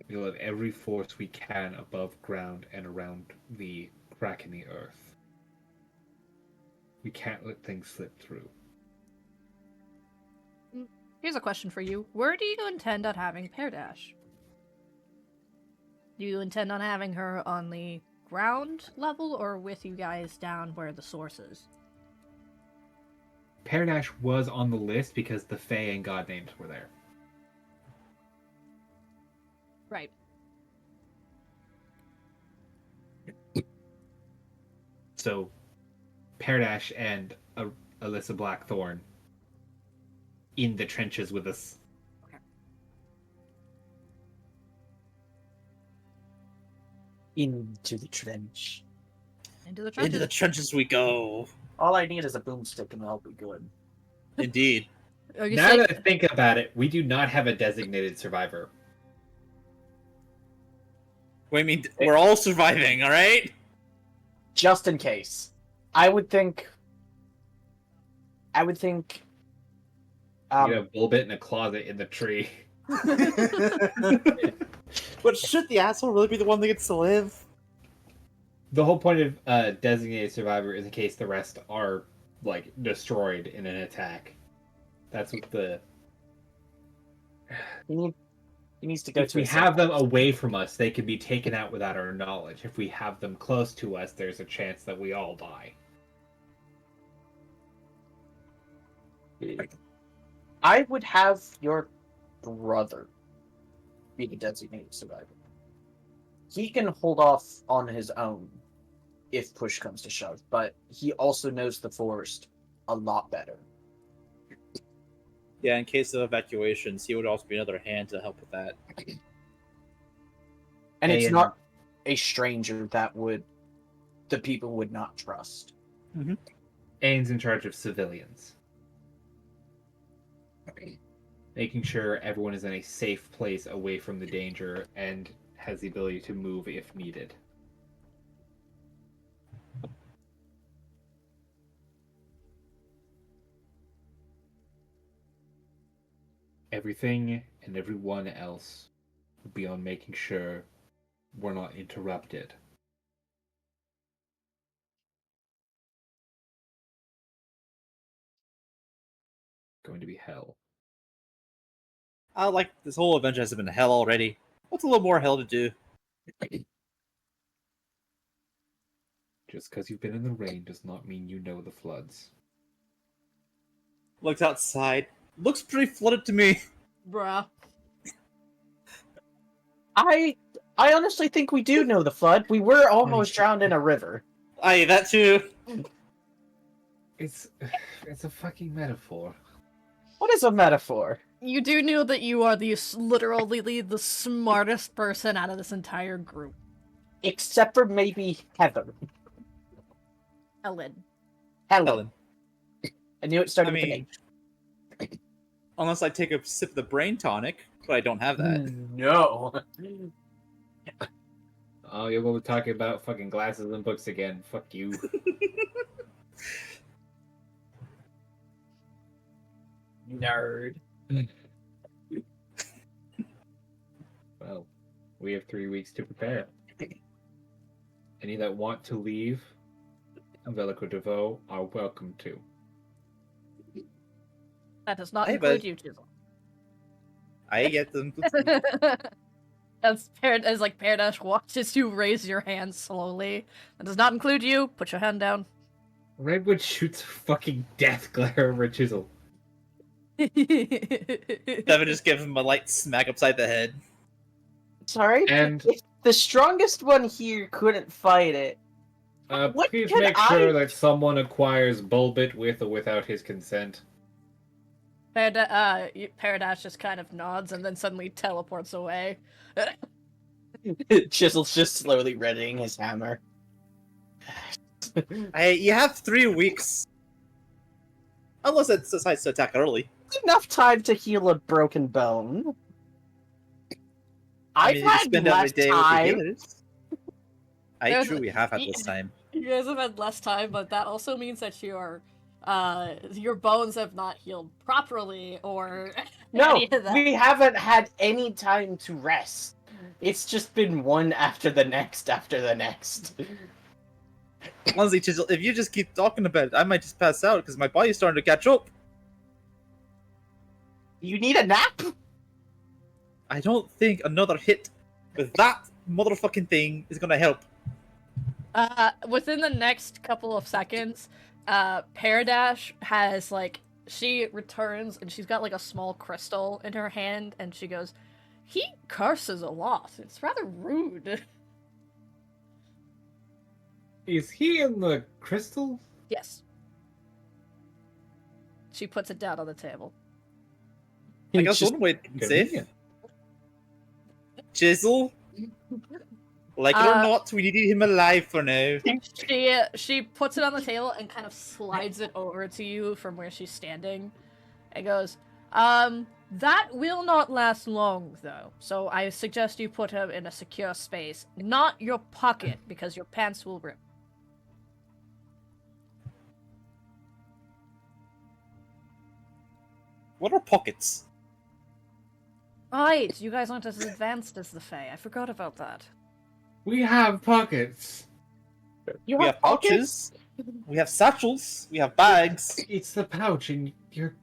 We'll have every force we can above ground and around the crack in the earth. We can't let things slip through. Here's a question for you. Where do you intend on having Pear Dash? Do you intend on having her on the ground level or with you guys down where the source is? Paradash was on the list because the Fae and God names were there. Right. So, Paradash and Alyssa Blackthorn in the trenches with us. Into the trench. Into the trenches. Into the trenches we go. All I need is a boomstick and I'll be good. Indeed. Are you Now saying... that I think about it, we do not have a designated survivor. Wait, I mean, we're all surviving, all right? Just in case. I would think. You have Bulbit in a closet in the tree. But should the asshole really be the one that gets to live? The whole point of designated survivor is in case the rest are like destroyed in an attack. That's what the. He needs to go If to we a have them safe away from us, they can be taken out without our knowledge. If we have them close to us, there's a chance that we all die. I would have your brother be the designated survivor. He can hold off on his own if push comes to shove, but he also knows the forest a lot better. Yeah, in case of evacuations, he would also be another hand to help with that. And it's And- not a stranger that the people would not trust. Aen's in charge of civilians. Making sure everyone is in a safe place away from the danger and has the ability to move if needed. Everything and everyone else will be on making sure we're not interrupted. Going to be hell. Like, this whole adventure has been hell already. What's a little more hell to do? Just because you've been in the rain does not mean you know the floods. Looks outside. Looks pretty flooded to me. Bruh. I honestly think we do know the flood. We were almost drowned in a river. Aye, that too. It's a fucking metaphor. What is a metaphor? You do know that you are literally the smartest person out of this entire group. Except for maybe Heather. Ellen. Helen. I knew it started I with an mean- H. Unless I take a sip of the brain tonic, but I don't have that. No. Oh, you're going to be talking about fucking glasses and books again. Fuck you. Nerd. Well, we have 3 weeks to prepare. Any that want to leave Velico Deveau are welcome to. That does not Hey, include bud. you, Chisel. I get them. As Paradash watches you raise your hand slowly. That does not include you. Put your hand down. Redwood shoots a fucking death glare over Chisel. Devin just gives him a light smack upside the head. Sorry? And If the strongest one here couldn't fight it, what please can make sure I- that someone acquires Bulbit with or without his consent. Paradash just kind of nods and then suddenly teleports away. Chisel's just slowly readying his hammer. You have 3 weeks. Unless it decides to attack early. Enough time to heal a broken bone. I I've mean, you can had spend every less day with your time. healers. I There's- true we have had this time. You guys have had less time, but that also means that your bones have not healed properly or No, any of that. we haven't had any time to rest. It's just been one after the next after the next. Honestly, Chisel, if you just keep talking about it, I might just pass out because my body's starting to catch up. You need a nap? I don't think another hit with that motherfucking thing is gonna help. Within the next couple of seconds, Paradash has, like, she returns and she's got, like, a small crystal in her hand, and she goes, "He curses a lot. It's rather rude." Is he in the crystal? Yes. She puts it down on the table. I It's guess just one way to be safe. convenient. Chisel, like it or not, we need him alive for now. She puts it on the table and kind of slides it over to you from where she's standing, and goes, that will not last long, though, so I suggest you put her in a secure space, not your pocket, because your pants will rip." What are pockets? Right, you guys aren't as advanced as the Fae. I forgot about that. We have pockets. you We have pouches, we have satchels, we have bags. It's the pouch, and you're.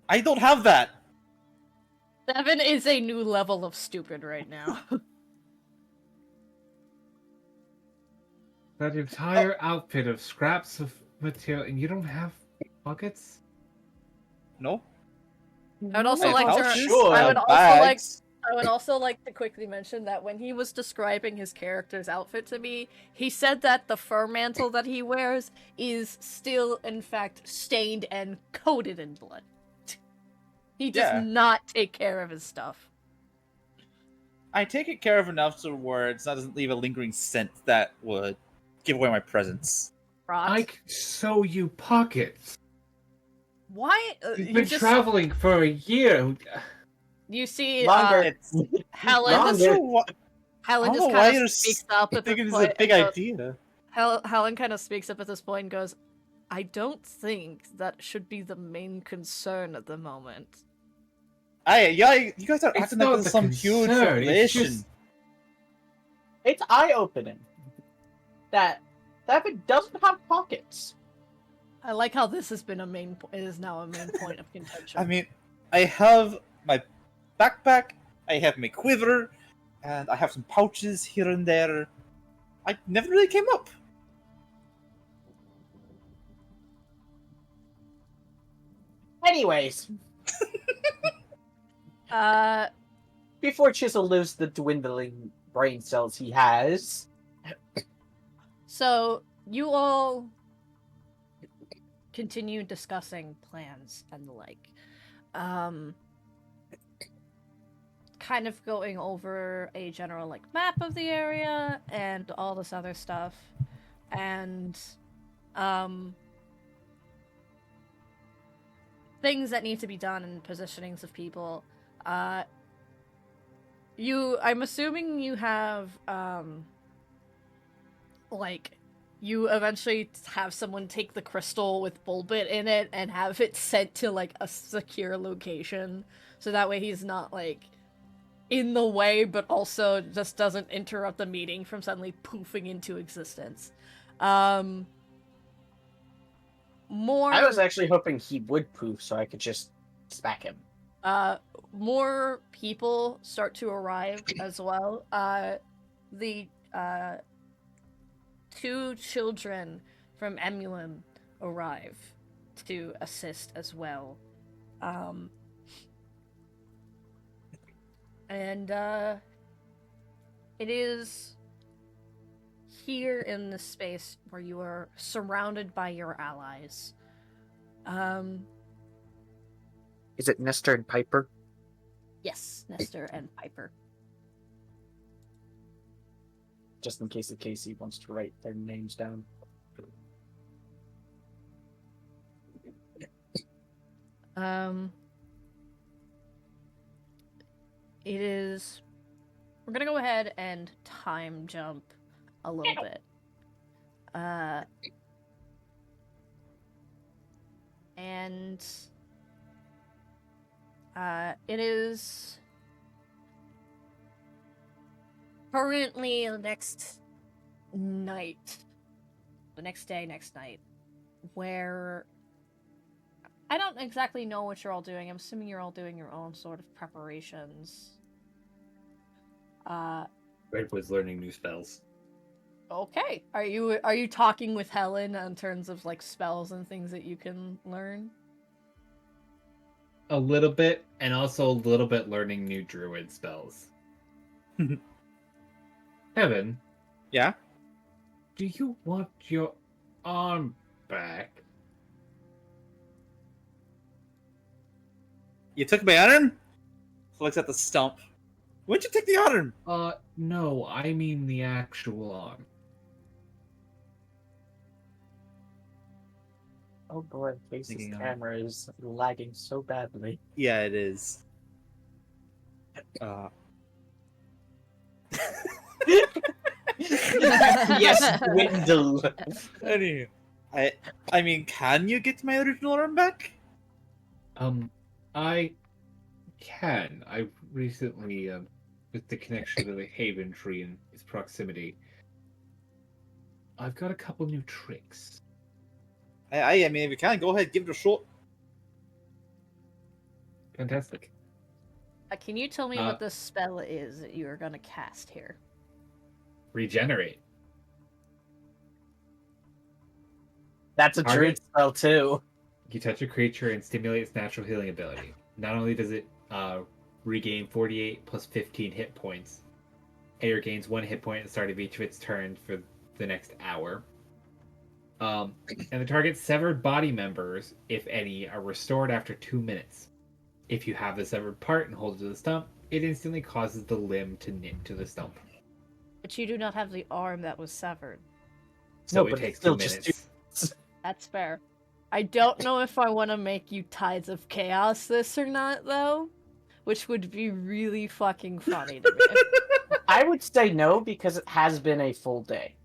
I don't have that. Seven is a new level of stupid right now. That entire outfit of scraps of material, and you don't have pockets? No. I would also I have like to. pouches, sure. I I would have also like. bags. I would also like to quickly mention that when he was describing his character's outfit to me, he said that the fur mantle that he wears is still, in fact, stained and coated in blood. He does Yeah. not take care of his stuff. I take it care of enough to where it doesn't leave a lingering scent that would give away my presence. Rot. I can sew you pockets. Why? You've You been just traveling for a year. you see Longer. It's Helen. Longer. I'm not sure what. Helen I don't just know why kind you're of speaks up at this thinking this point. is a big and goes- idea. Helen kind of speaks up at this point and goes, "I don't think that should be the main concern at the moment." Yeah, you guys are It's acting like not there's the some huge concern, it's revelation. just- It's eye-opening that it doesn't have pockets. I like how this has been it is now a main point of contention. I mean, I have my backpack, I have my quiver, and I have some pouches here and there. I never really came up. Anyways, before Chisel loses the dwindling brain cells he has, So you all continue discussing plans and the like. Kind of going over a general like map of the area and all this other stuff. And things that need to be done and positionings of people. I'm assuming you have like you eventually have someone take the crystal with Bulbit in it and have it sent to like a secure location, so that way he's not like in the way, but also just doesn't interrupt the meeting from suddenly poofing into existence. More. I was actually hoping he would poof so I could just smack him. More people start to arrive as well. The two children from Emulum arrive to assist as well. And it is here in this space where you are surrounded by your allies. Is it Nestor and Piper? Yes, Nestor and Piper. Just in case Casey wants to write their names down. It is. We're gonna go ahead and time jump a little bit. And it is currently the next night, next night, where I don't exactly know what you're all doing. I'm assuming you're all doing your own sort of preparations. Red was learning new spells. Okay. Are you talking with Helen in terms of like spells and things that you can learn? A little bit, and also a little bit learning new druid spells. Evan, Yeah? do you want your arm back? You took my arm? Looks at the stump. When'd you take the arm? No, I mean the actual arm. Oh boy, Face's Thinking on it. camera is lagging so badly. Yeah, it is. Yes, Windle. Anyway, I mean, can you get my original arm back? I can. I recently, with the connection to the Haven Tree and its proximity, I've got a couple new tricks. I mean, if you can, go ahead, give it a shot. Fantastic. Can you tell me what the spell is that you are going to cast here? Regenerate. That's a druid spell too. You touch a creature and stimulate its natural healing ability. Not only does it regain 48 plus 15 hit points, it regains 1 hit point at the start of each of its turns for the next hour. And the target's severed body members, if any, are restored after 2 minutes. If you have the severed part and hold it to the stump, it instantly causes the limb to knit to the stump. But you do not have the arm that was severed. So No, it but takes it's still 2 just minutes. That's fair. I don't know if I want to make you Tides of Chaos this or not, though. Which would be really fucking funny to me. I would say no, because it has been a full day.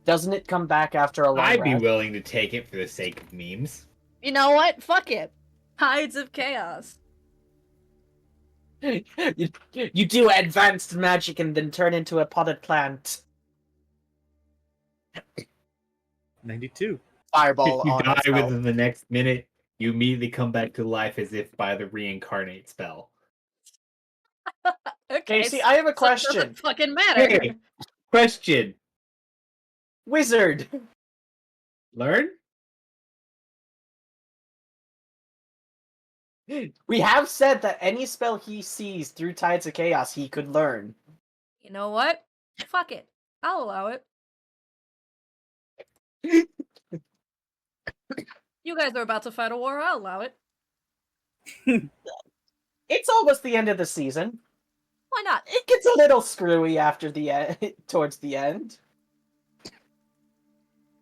Doesn't it come back after a long I'd be rest? willing to take it for the sake of memes. You know what? Fuck it. Tides of Chaos. You do advanced magic and then turn into a potted plant. 92. Fireball You on die itself. within the next minute, you immediately come back to life as if by the reincarnate spell. Okay, Casey, I have a so it question. doesn't fucking matter. Hey, question. Wizard! Learn? We have said that any spell he sees through Tides of Chaos, he could learn. You know what? Fuck it. I'll allow it. You guys are about to fight a war, I'll allow it. It's almost the end of the season. Why not? It gets a little screwy after the towards the end.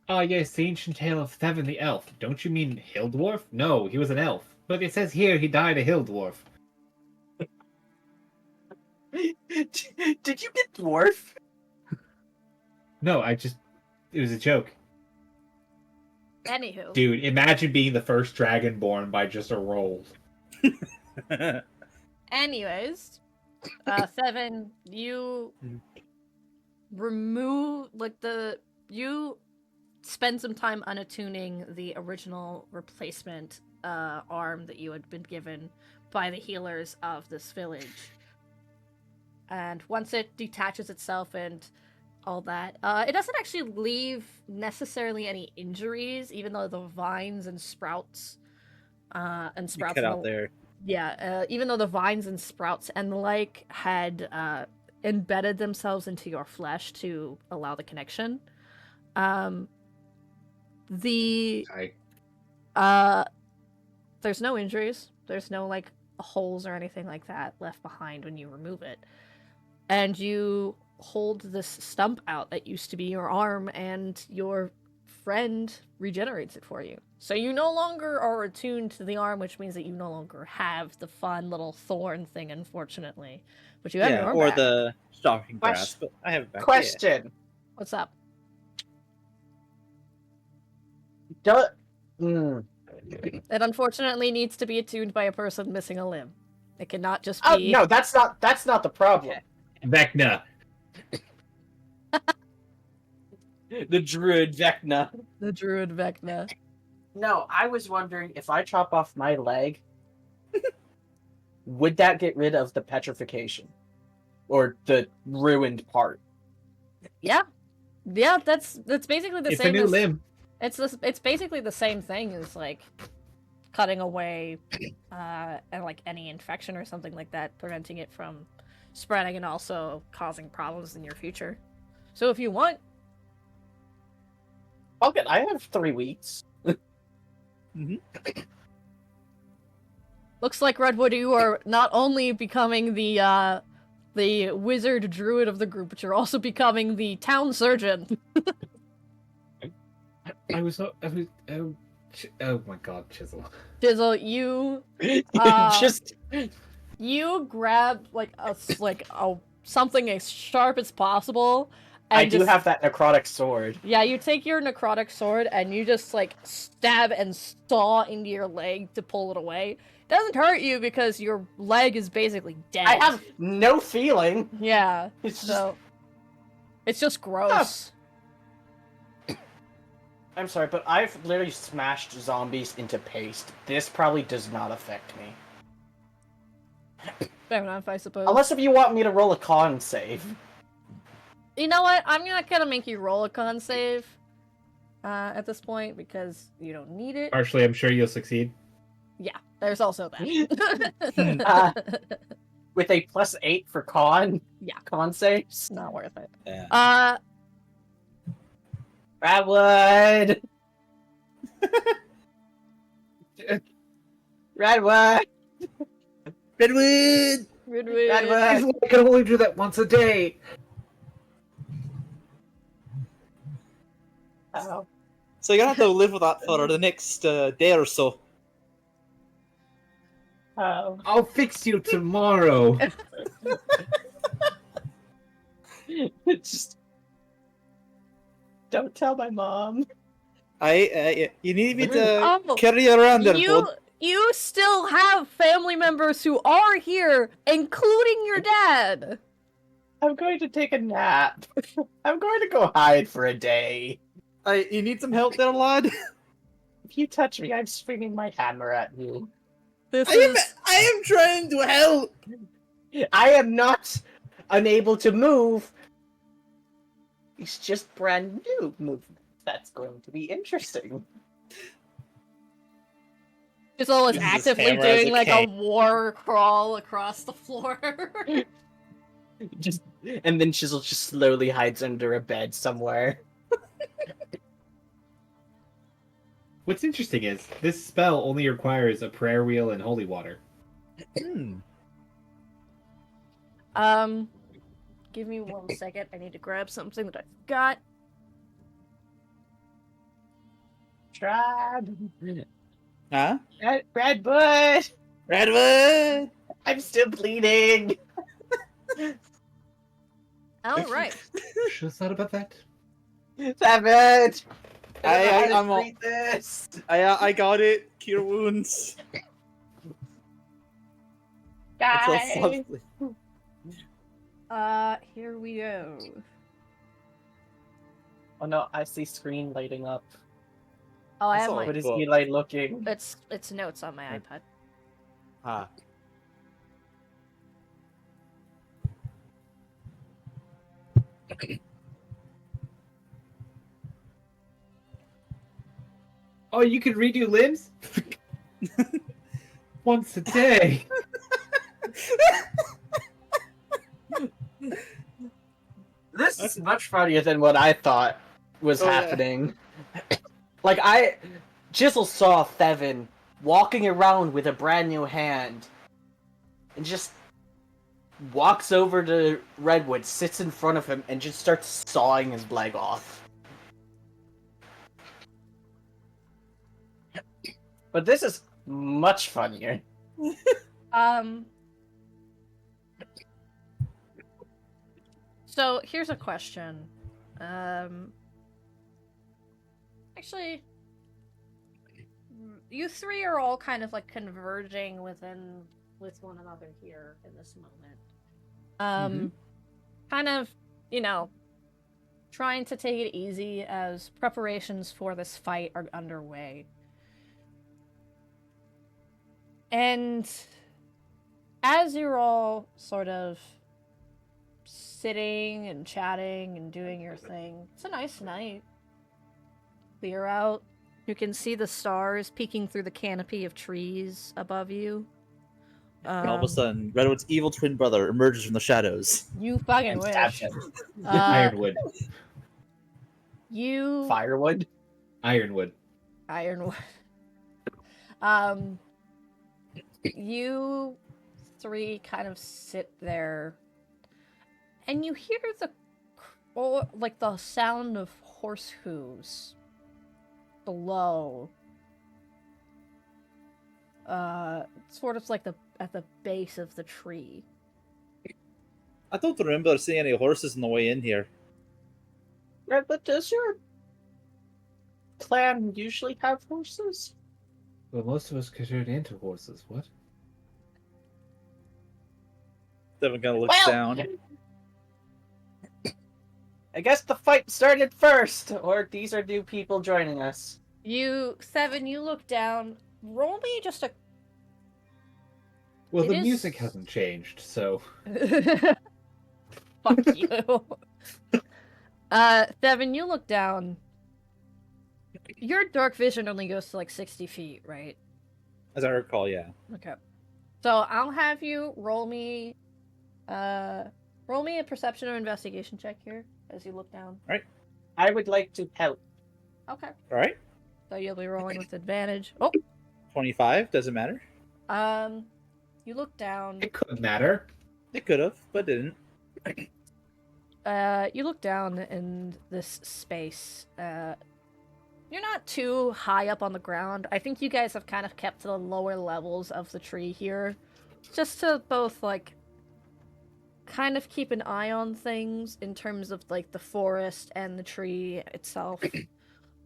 Ah, yes, the ancient tale of Theven the elf. Don't you mean Hill Dwarf? No, he was an elf. But it says here he died a Hill Dwarf. Did you get dwarf? No, it was a joke. Anywho. Dude, imagine being the first dragonborn by just a roll. Anyways, Seven, you remove you spend some time unattuning the original replacement arm that you had been given by the healers of this village. And once it detaches itself and all that, it doesn't actually leave necessarily any injuries, even though the vines and sprouts Cut out there. Yeah, even though the vines and sprouts and the like had embedded themselves into your flesh to allow the connection, there's no injuries. There's no like holes or anything like that left behind when you remove it. And you hold this stump out that used to be your arm, and your friend regenerates it for you. So you no longer are attuned to the arm, which means that you no longer have the fun little thorn thing, unfortunately. But you have your arm or back. the stalking grass, but I have it back. Question. What's up? It unfortunately needs to be attuned by a person missing a limb. It cannot just be... Oh no, that's not the problem. Okay. Vecna. The druid Vecna. The druid Vecna. No, I was wondering if I chop off my leg, would that get rid of the petrification? Or the ruined part? Yeah. Yeah, that's basically the It's a same new as limb. it's basically the same thing as like cutting away and like any infection or something like that, preventing it from spreading and also causing problems in your future. So if you want, Okay, I have 3 weeks. looks like Redwood, you are not only becoming the wizard druid of the group, but you're also becoming the town surgeon. Oh my god, Chisel. Dizzle, you Just you grab like a something as sharp as possible. And I do have that necrotic sword. Yeah, you take your necrotic sword and you just like stab and saw into your leg to pull it away. It doesn't hurt you because your leg is basically dead. I have no feeling. Yeah. It's just So it's just gross. I'm sorry, but I've literally smashed zombies into paste. This probably does not affect me. Fair enough, I suppose. Unless if you want me to roll a con save. You know what? I'm not gonna make you roll a con save at this point because you don't need it. Partially, I'm sure you'll succeed. Yeah, there's also that. With a +8 for con. Yeah. Con saves. It's not worth it. Yeah. Radwood! Radwood! Redwood! Redwood. Radwood! I can only do that once a day. Oh. So you're gonna have to live with that for the next day or so. Oh. I'll fix you tomorrow. Just don't tell my mom. You need me to Oh, carry you around there, bud. you still have family members who are here, including your dad. I'm going to take a nap. I'm going to go hide for a day. You need some help there, lad? If you touch me, I'm swinging my hammer at you. This I is am trying to help! I am not unable to move. It's just brand new movement. That's going to be interesting. Jizzle is Uses actively hammer as doing a like a cane. war crawl across the floor. And then Chisel just slowly hides under a bed somewhere. What's interesting is this spell only requires a prayer wheel and holy water. Give me 1 second. I need to grab something that I've got. Tried. Huh? Redwood! Redwood! I'm still bleeding. All right. Should have thought about that. Savage! I'm all... treat this. I got it. Cure wounds. It's all Guys. lovely. Here we go. Oh no, I see screen lighting up. Oh, I That's have all my. What is Well- Eli looking? It's notes on my iPad. Ah. Oh, you can redo limbs? Once a day. This is much funnier than what I thought was Oh, yeah. happening. Like, Jizzle saw Thevin walking around with a brand new hand and just walks over to Redwood, sits in front of him, and just starts sawing his leg off. But this is much funnier. So here's a question. Actually, you three are all kind of like converging with one another here in this moment. kind of, you know, trying to take it easy as preparations for this fight are underway. And as you're all sort of sitting and chatting and doing your thing, it's a nice night. Clear out. You can see the stars peeking through the canopy of trees above you. And all of a sudden, Redwood's evil twin brother emerges from the shadows. You fucking And stab wish. him. Ironwood. You Firewood. Ironwood. Ironwood. You three kind of sit there, and you hear the sound of horse hooves below. Sort of like at the base of the tree. I don't remember seeing any horses on the way in here. Right, but does your clan usually have horses? Well, most of us could turn into horses. What? Devin kind of looks Well, down. I guess the fight started first, or these are new people joining us. Seven, you look down. Roll me just a. Well, It the is- music hasn't changed, so Fuck you. Seven, you look down. Your dark vision only goes to like 60 feet, right? As I recall, yeah. Okay. So I'll have you roll me a perception or investigation check here as you look down. I would like to help. Okay. All right. So you'll be rolling with advantage. Oh, 25, doesn't matter. you look down. it could matter. It could have, but didn't. You look down in this space. You're not too high up on the ground. I think you guys have kind of kept to the lower levels of the tree here, just to both like kind of keep an eye on things in terms of like the forest and the tree itself.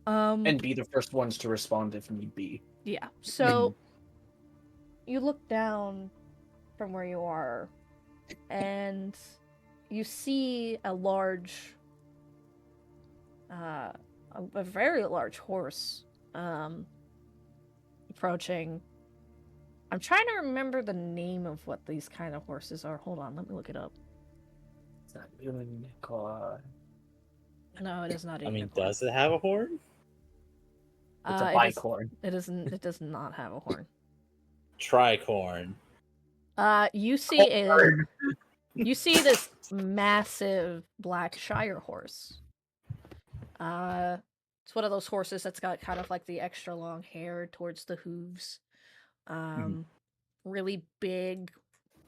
And be the first ones to respond if need be. Yeah. So you look down from where you are, and you see a large, a very large horse, approaching. I'm trying to remember the name of what these kind of horses are. Hold on, let me look it up. It's not unicorn. No, it is not. I mean, does it have a horn? It's a It is- bicorn. It isn't. It does not have a horn. Tricorn. You see you see this massive black Shire horse. It's one of those horses that's got kind of like the extra long hair towards the hooves. Really big,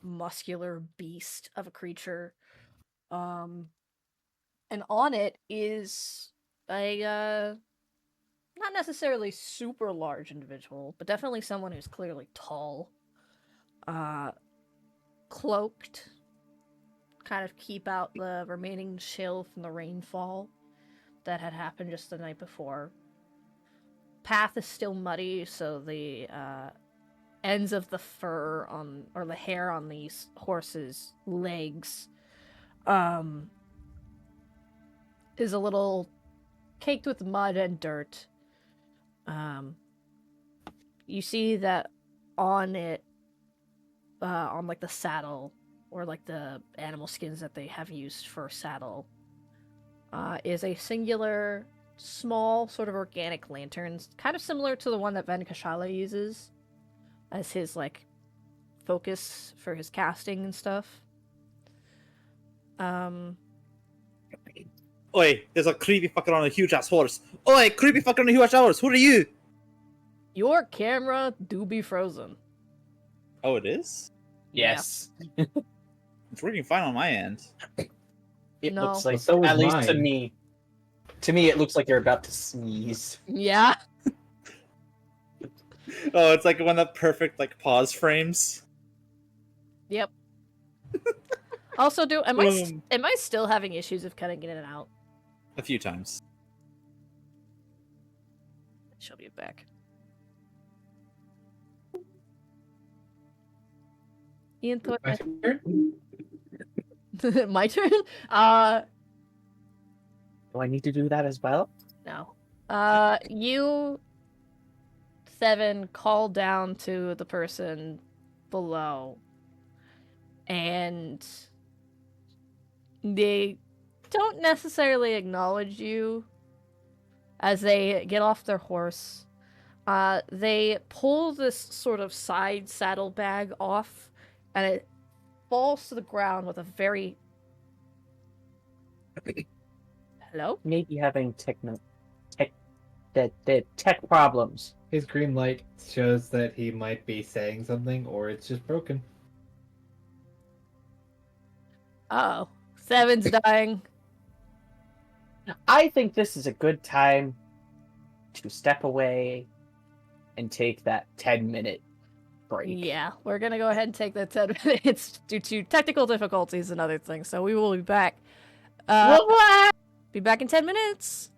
muscular beast of a creature. And on it is a not necessarily super large individual, but definitely someone who's clearly tall. Cloaked, kind of keep out the remaining chill from the rainfall that had happened just the night before. Path is still muddy, so the ends of the fur or the hair on these horses' legs is a little caked with mud and dirt. You see that on it, on like the saddle or like the animal skins that they have used for a saddle, is a singular small sort of organic lanterns, kind of similar to the one that Venkashala uses as his like focus for his casting and stuff. Oi, there's a creepy fucker on a huge ass horse. Oi, creepy fucker on a huge ass horse. Who are you? Your camera do be frozen. Oh, it is? Yes. It's working fine on my end. It No. looks like, Well, so at is least to mine. me. To me, it looks like you're about to sneeze. Yeah. Oh, it's like one of the perfect like pause frames. Yep. Also, am Um. I still having issues of cutting in and out? A few times. She'll be back. Ian, My turn? My turn? Do I need to do that as well? No. You, Seven, call down to the person below, and they don't necessarily acknowledge you as they get off their horse. They pull this sort of side saddlebag off, and it falls to the ground with a very... Hello? Maybe having tech problems. His green light shows that he might be saying something, or it's just broken. Uh-oh. Seven's dying. I think this is a good time to step away and take that 10-minute break. Yeah, we're gonna go ahead and take the 10 minutes due to technical difficulties and other things, so we will be back. Be back in 10 minutes!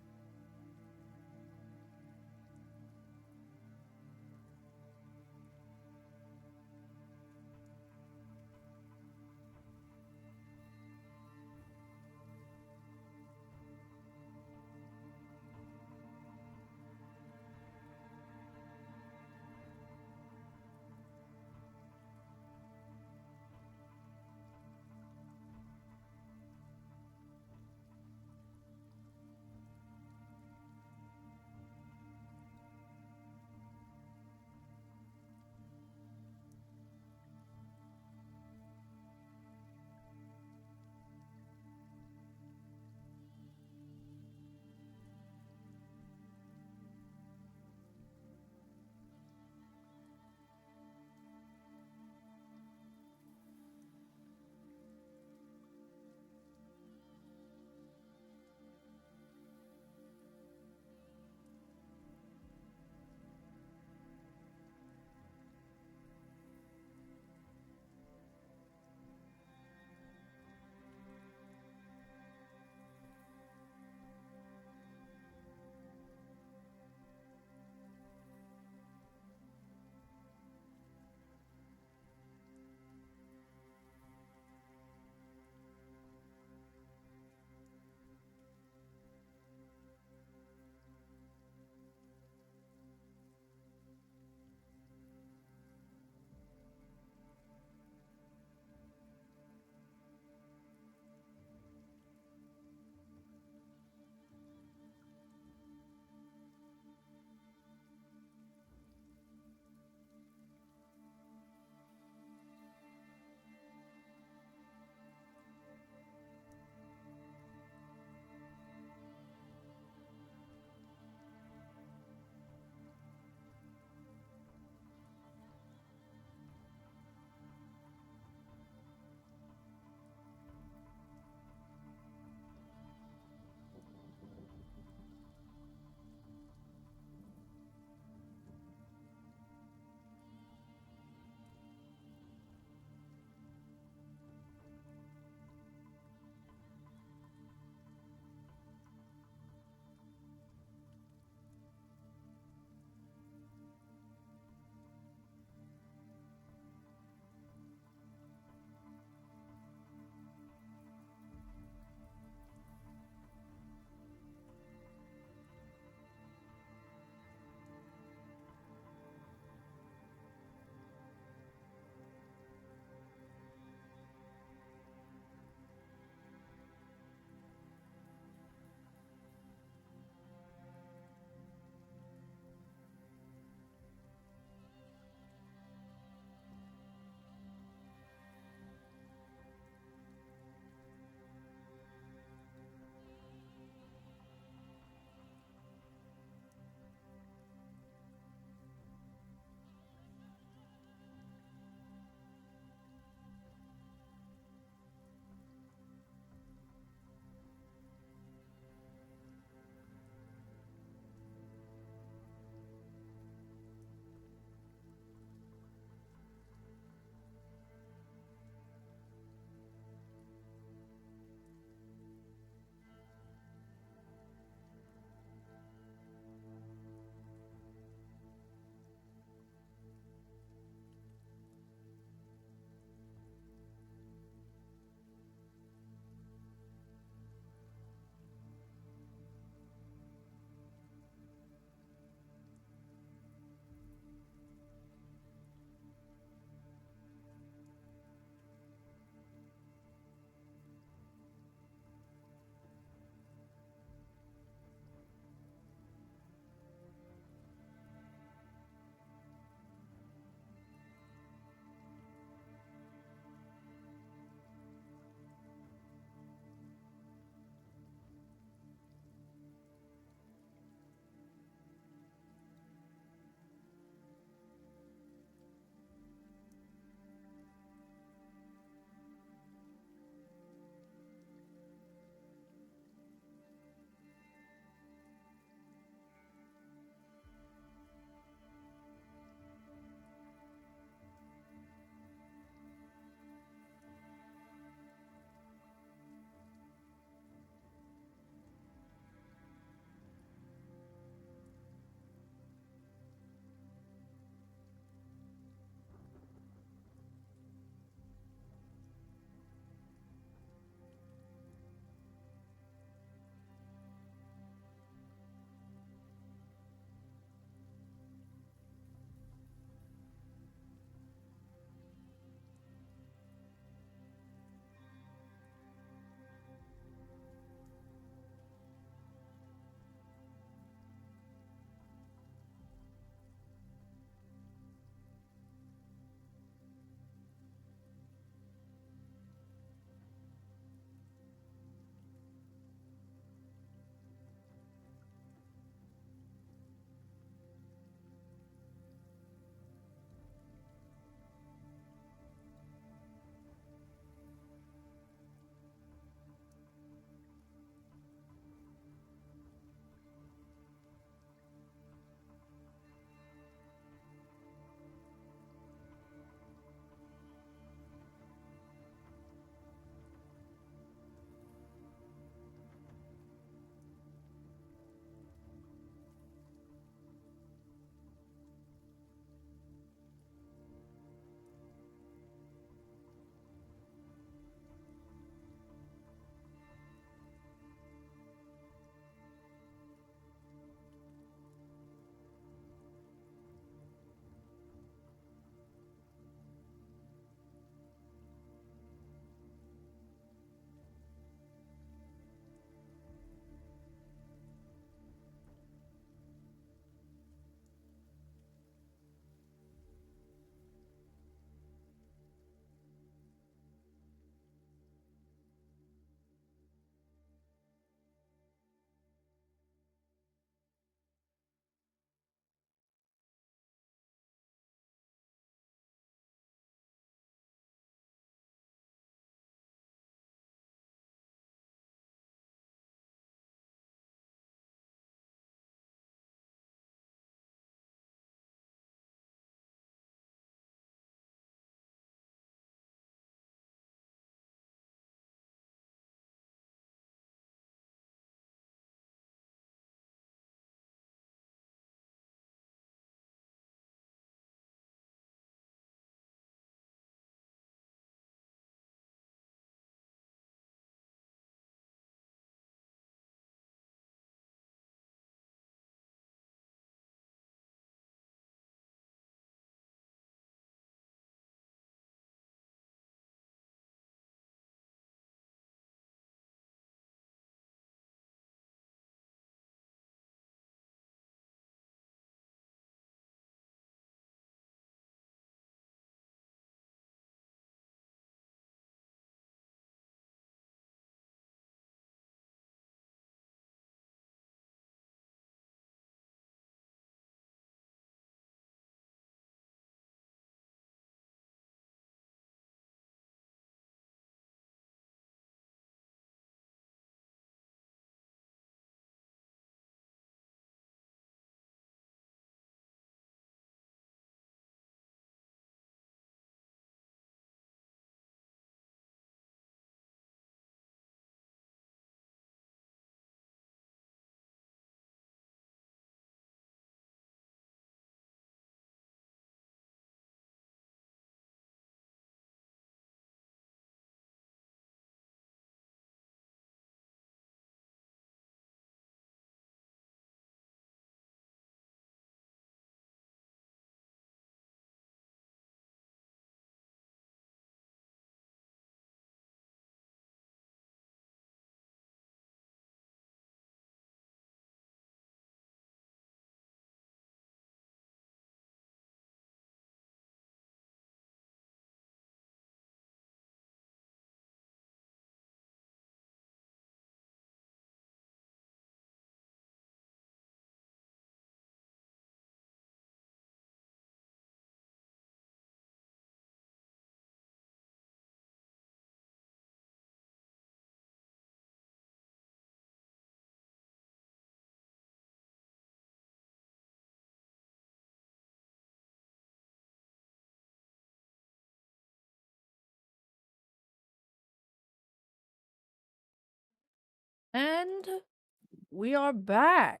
We are back.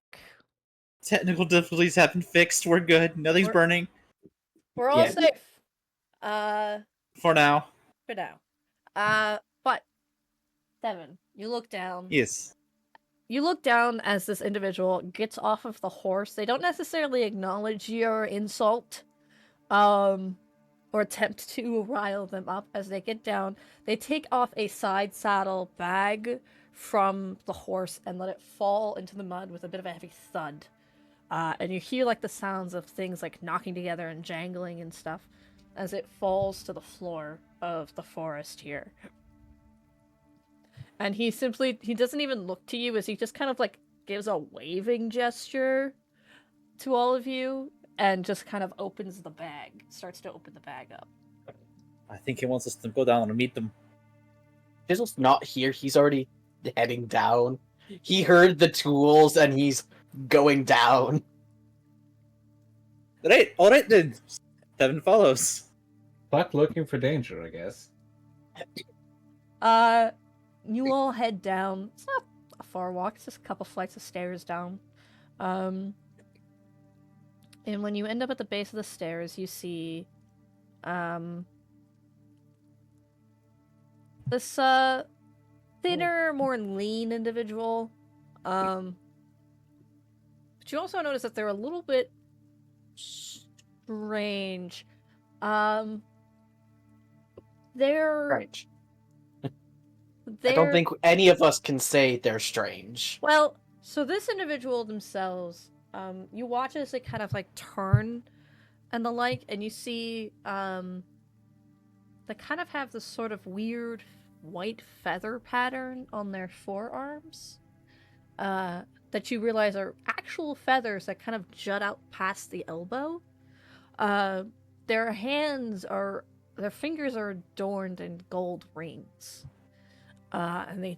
Technical difficulties have been fixed. We're good. Nothing's We're- burning We're all Yeah. safe. for now. For now. But Devin, you look down. Yes. You look down as this individual gets off of the horse. They don't necessarily acknowledge your insult, or attempt to rile them up as they get down. They take off a side saddle bag from the horse and let it fall into the mud with a bit of a heavy thud. And you hear like the sounds of things like knocking together and jangling and stuff as it falls to the floor of the forest here. And he doesn't even look to you as he just kind of like gives a waving gesture to all of you and just kind of opens the bag, starts to open the bag up. I think he wants us to go down and meet them. Chisel's not here. He's already heading down. He heard the tools and he's going down. Right, alright then. Devin follows. Fuck looking for danger, I guess. You all head down. It's not a far walk, it's just a couple flights of stairs down. And when you end up at the base of the stairs, you see this thinner, more lean individual. But you also notice that they're a little bit strange. They're Strange. I don't think any of us can say they're strange. Well, so this individual themselves, you watch as they kind of like turn and the like, and you see they kind of have this sort of weird white feather pattern on their forearms that you realize are actual feathers that kind of jut out past the elbow. Their fingers are adorned in gold rings. And they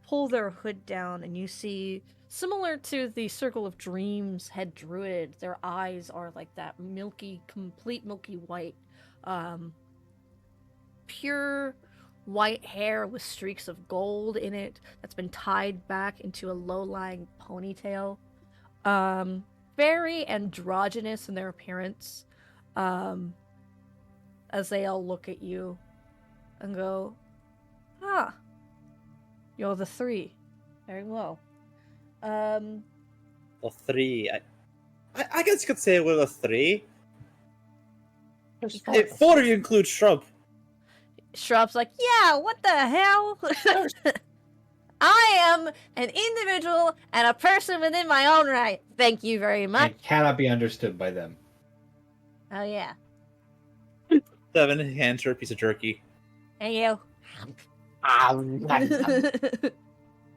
pull their hood down, and you see, similar to the Circle of Dreams head druid, their eyes are like that complete milky white. Pure white hair with streaks of gold in it that's been tied back into a low-lying ponytail. Very androgynous in their appearance. As they all look at you and go, "Ah, you're the three. Very well." The three. I guess you could say we're the three. Hey, four of you include Shrub. Shrub's like, "Yeah, what the hell? I am an individual and a person within my own right. Thank you very much." It cannot be understood by them. Oh, yeah. Devin hands her a piece of jerky. Hey, you.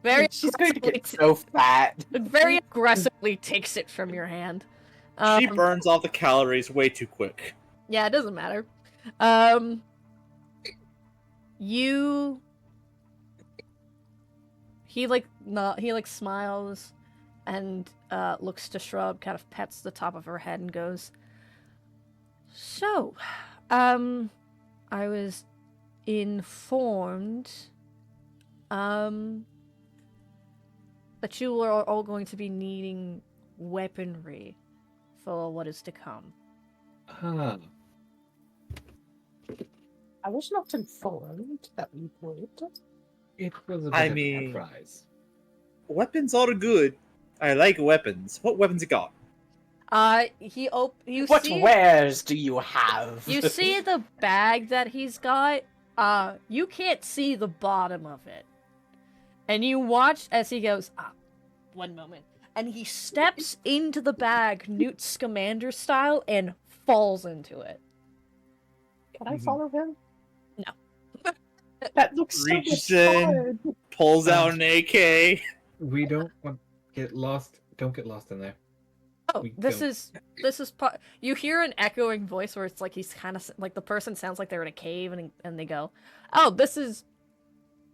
Very She's going to aggressively get so fat. very aggressively takes it from your hand. She burns off the calories way too quick. Yeah, it doesn't matter. He smiles and looks to Shrub, kind of pets the top of her head and goes, "So, I was informed that you are all going to be needing weaponry for what is to come." Ah, I was not informed that we would. it was a bit I of mean- a surprise. Weapons are good. I like weapons. What weapons you got? What wares do you have? You see the bag that he's got? You can't see the bottom of it. And you watch as he goes, one moment. And he steps into the bag, Newt Scamander style, and falls into it. Can I follow him? No. That looks so much Reaches in, fun. pulls out an AK. We don't want to get lost. Don't get lost in there. Oh, We this don't- is part. You hear an echoing voice where it's like he's kind of like the person sounds like they're in a cave, and they go, "Oh, this is.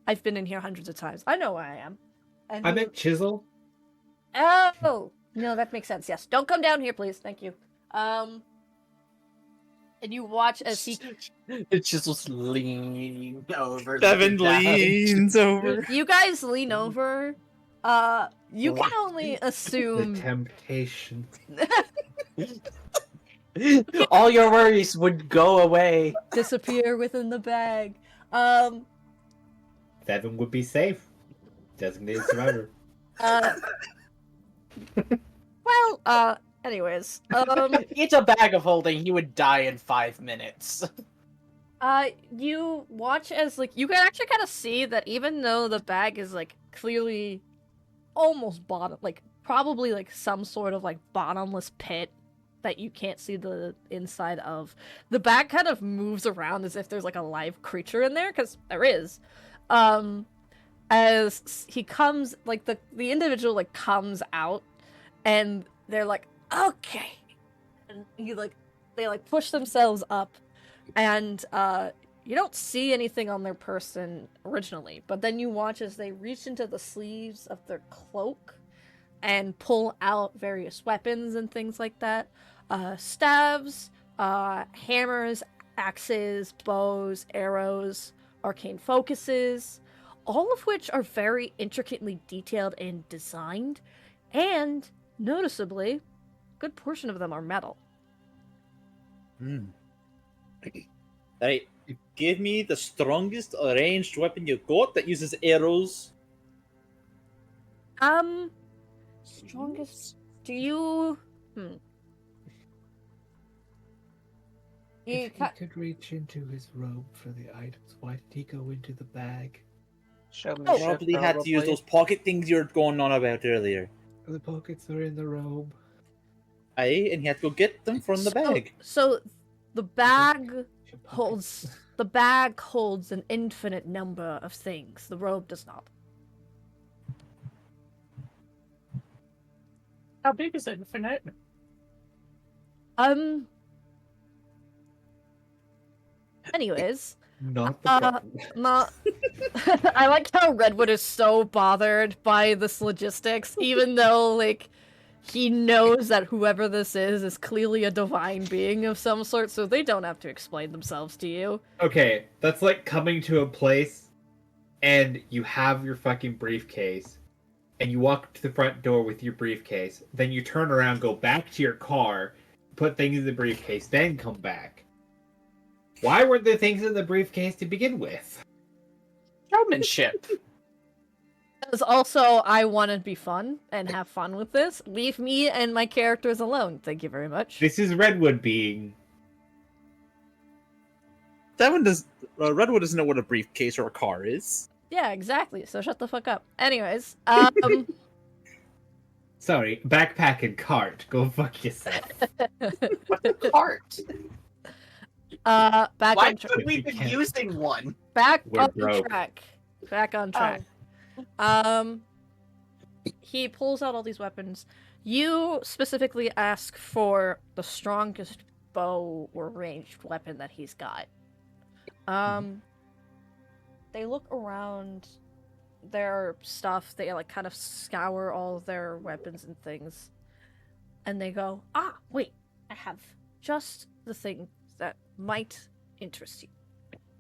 I've been in here hundreds of times. I know where I am." And I he- meant chisel. Oh no, that makes sense. Yes, don't come down here, please. Thank you. And you watch as he. It's just leaning over. Devin looking down. leans over. You guys lean over. You can only The assume. temptation. All your worries would go away. Disappear within the bag. 7 would be safe. Designated survivor. Anyways, It's a bag of holding. He would die in 5 minutes. you watch as, like, you can actually kind of see that even though the bag is, like, clearly almost bottom, like, probably, like, some sort of, like, bottomless pit that you can't see the inside of, the bag kind of moves around as if there's, like, a live creature in there, because there is. As he comes, like, the individual, like, comes out, and they're like, okay. And they, like, push themselves up, and, you don't see anything on their person originally, but then you watch as they reach into the sleeves of their cloak and pull out various weapons and things like that. Staves, hammers, axes, bows, arrows, arcane focuses, all of which are very intricately detailed and designed, and, noticeably, a good portion of them are metal. Right. Give me the strongest ranged weapon you got that uses arrows. Strongest. Do you? If he could reach into his robe for the items, why did he go into the bag? Probably had to use those pocket things you were going on about earlier. The pockets are in the robe. Aye, and he had to go get them from the bag. So the bag holds an infinite number of things. The robe does not. How big is infinite? Anyways, Not the problem. not. I like how Redwood is so bothered by this logistics, even though, like, he knows that whoever this is clearly a divine being of some sort, so they don't have to explain themselves to you. Okay, that's like coming to a place and you have your fucking briefcase and you walk to the front door with your briefcase, then you turn around, go back to your car, put things in the briefcase, then come back. Why weren't there things in the briefcase to begin with? Showmanship. Because also, I want to be fun and have fun with this. Leave me and my characters alone. Thank you very much. This is Redwood being... That one does. Redwood doesn't know what a briefcase or a car is. Yeah, exactly. So shut the fuck up. Anyways, Sorry, backpack and cart. Go fuck yourself. What's a cart? back Why on track. could we be using one? Back We're on broke. track. Back on track. He pulls out all these weapons. You specifically ask for the strongest bow or ranged weapon that he's got. They look around their stuff. They, like, kind of scour all of their weapons and things. And they go, wait, I have just the thing that might interest you.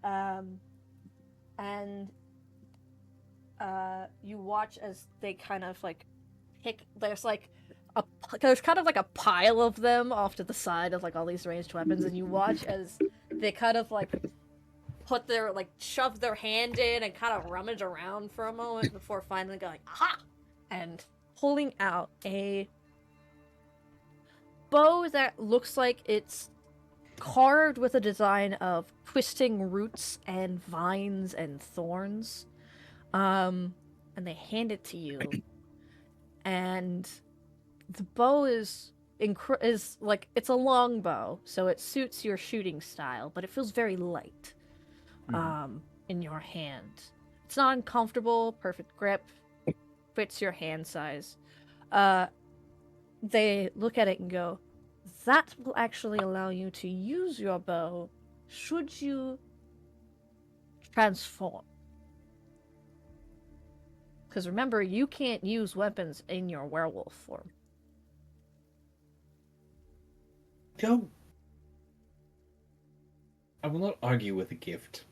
And you watch as they kind of, like, pick. There's kind of like a pile of them off to the side of, like, all these ranged weapons, and you watch as they kind of, like, shove their hand in and kind of rummage around for a moment before finally going, aha! And pulling out a bow that looks like it's carved with a design of twisting roots and vines and thorns. And they hand it to you. And the bow is like, it's a long bow, so it suits your shooting style, but it feels very light. In your hand. It's not uncomfortable, perfect grip, fits your hand size. They look at it and go, that will actually allow you to use your bow should you transform. Because remember, you can't use weapons in your werewolf form. Don't. I will not argue with a gift.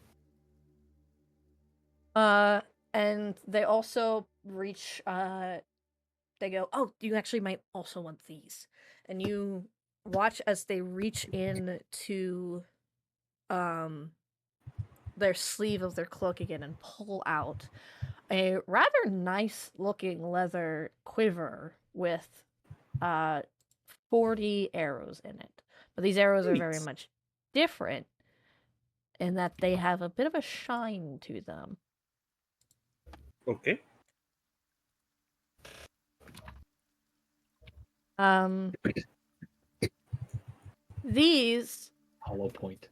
And they also reach they go, "Oh, you actually might also want these," and you watch as they reach in to their sleeve of their cloak again and pull out a rather nice looking leather quiver with 40 arrows in it. But these arrows are very Neat. much different in that they have a bit of a shine to them. Okay. These Hollow point.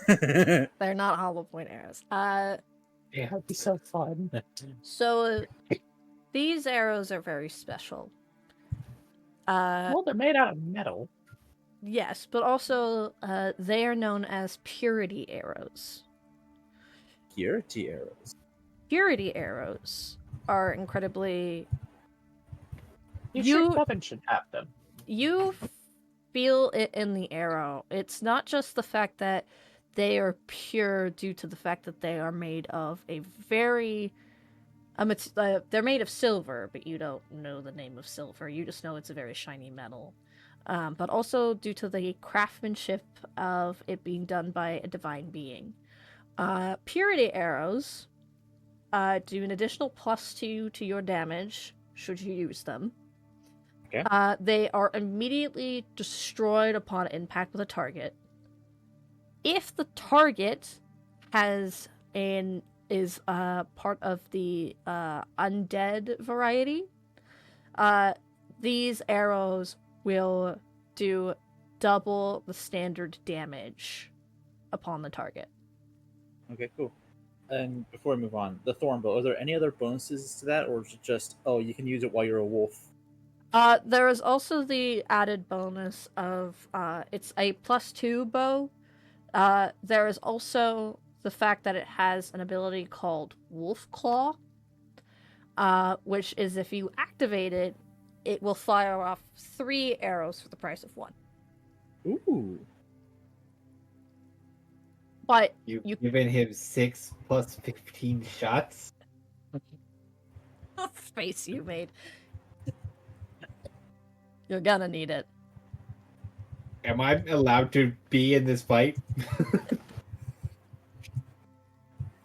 they're not hollow point arrows. Yeah. That'd be so fun. So these arrows are very special. Well, they're made out of metal. Yes, but also they are known as purity arrows. Purity arrows. Purity arrows are incredibly. You sure Kevin should have them. You feel it in the arrow. It's not just the fact that they are pure due to the fact that they are made of a very they're made of silver, but you don't know the name of silver. You just know it's a very shiny metal. But also due to the craftsmanship of it being done by a divine being. Purity arrows do an additional +2 to your damage should you use them. Okay. They are immediately destroyed upon impact with a target. If the target is part of the undead variety, these arrows will do double the standard damage upon the target. Okay, cool. And before we move on, the thorn bow, are there any other bonuses to that, or is it just, oh, you can use it while you're a wolf? There is also the added bonus of it's a +2 bow. There is also the fact that it has an ability called Wolf Claw, which is if you activate it, it will fire off 3 arrows for the price of 1. Ooh. But You've you given him 6 plus 15 shots? face you made. You're gonna need it. Am I allowed to be in this fight?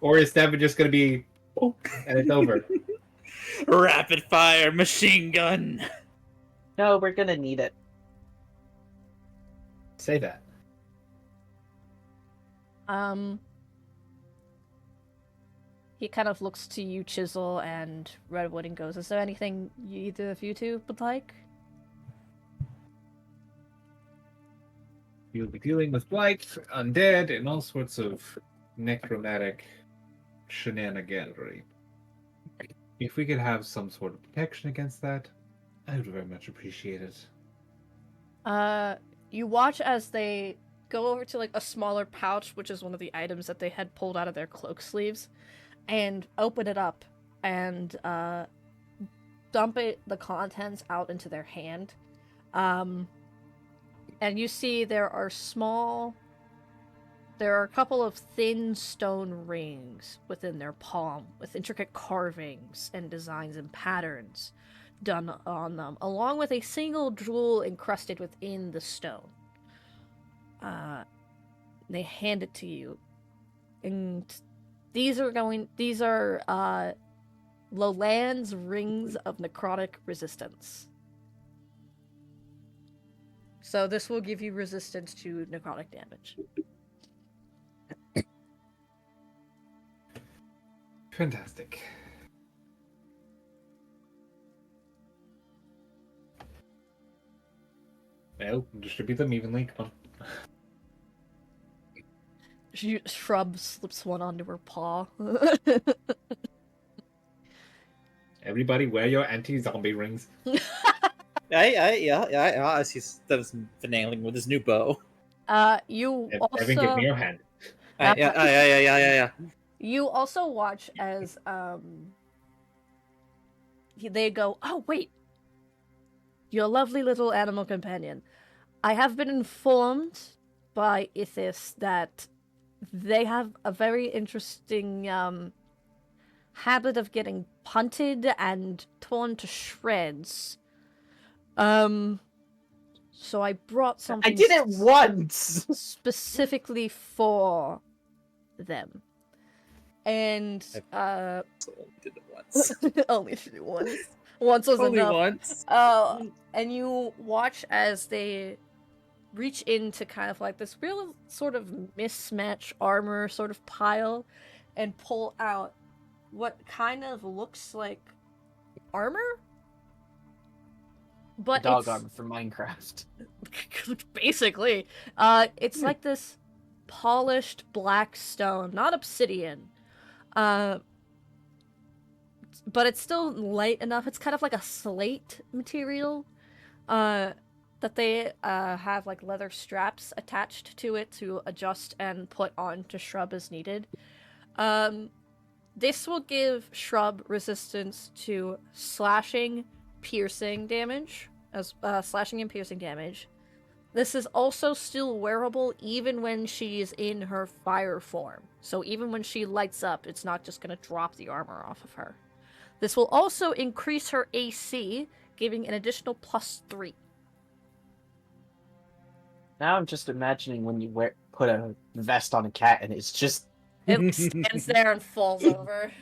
Or is Devin just gonna be and it's over? Rapid fire machine gun! No, we're gonna need it. Say that. He kind of looks to you, Chisel and Redwood, and goes, "Is there anything either of you two would like?" You'll be dealing with blight, undead, and all sorts of necromantic shenaniganery. If we could have some sort of protection against that, I would very much appreciate it. You watch as they go over to like a smaller pouch, which is one of the items that they had pulled out of their cloak sleeves, and open it up and dump the contents out into their hand. And you see there are a couple of thin stone rings within their palm with intricate carvings and designs and patterns done on them, along with a single jewel encrusted within the stone. They hand it to you, and these are Lolan's rings of necrotic resistance. So this will give you resistance to necrotic damage. Fantastic. Well, distribute them evenly. Come on. She slips one onto her paw. Everybody wear your anti-zombie rings. Yeah, as he's finagling with his new bow. You Evan, give me also your hand. Yeah. you also watch as they go, "Oh wait, your lovely little animal companion. I have been informed by Ithis that they have a very interesting habit of getting punted and torn to shreds. So I brought something I did it once! specifically for them. And So did it once. only once. Once was Only enough. once. And you watch as they reach into kind of like this real sort of mismatch armor sort of pile and pull out what kind of looks like armor, but Dog it's armor from Minecraft. basically it's like this polished black stone, not obsidian, but it's still light enough. It's kind of like a slate material, that they have like leather straps attached to it to adjust and put on to Shrub as needed. This will give Shrub resistance to slashing, piercing damage, as slashing and piercing damage. This is also still wearable even when she's in her fire form. So even when she lights up, it's not just going to drop the armor off of her. This will also increase her AC, giving an additional +3. Now I'm just imagining when you put a vest on a cat and it's just... It stands there and falls over.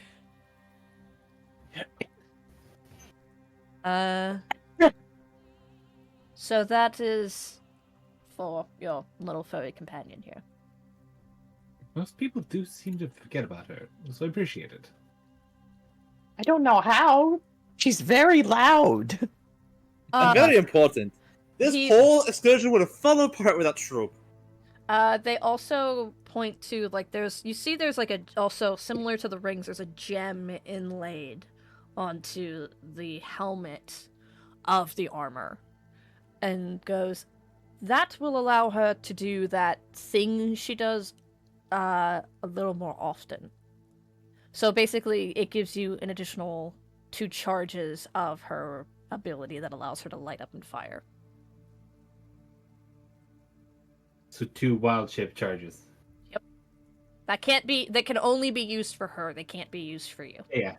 So that is for your little furry companion here. Most people do seem to forget about her, so I appreciate it. I don't know how. She's very loud. And very important. This he- whole excursion would have fallen apart without Shrub. They also point to like there's like a also similar to the rings. There's a gem inlaid onto the helmet of the armor, and goes, that will allow her to do that thing she does a little more often. So basically, it gives you an additional 2 charges of her ability that allows her to light up and fire. So 2 wild shape charges. That can only be used for her. They can't be used for you. Yeah.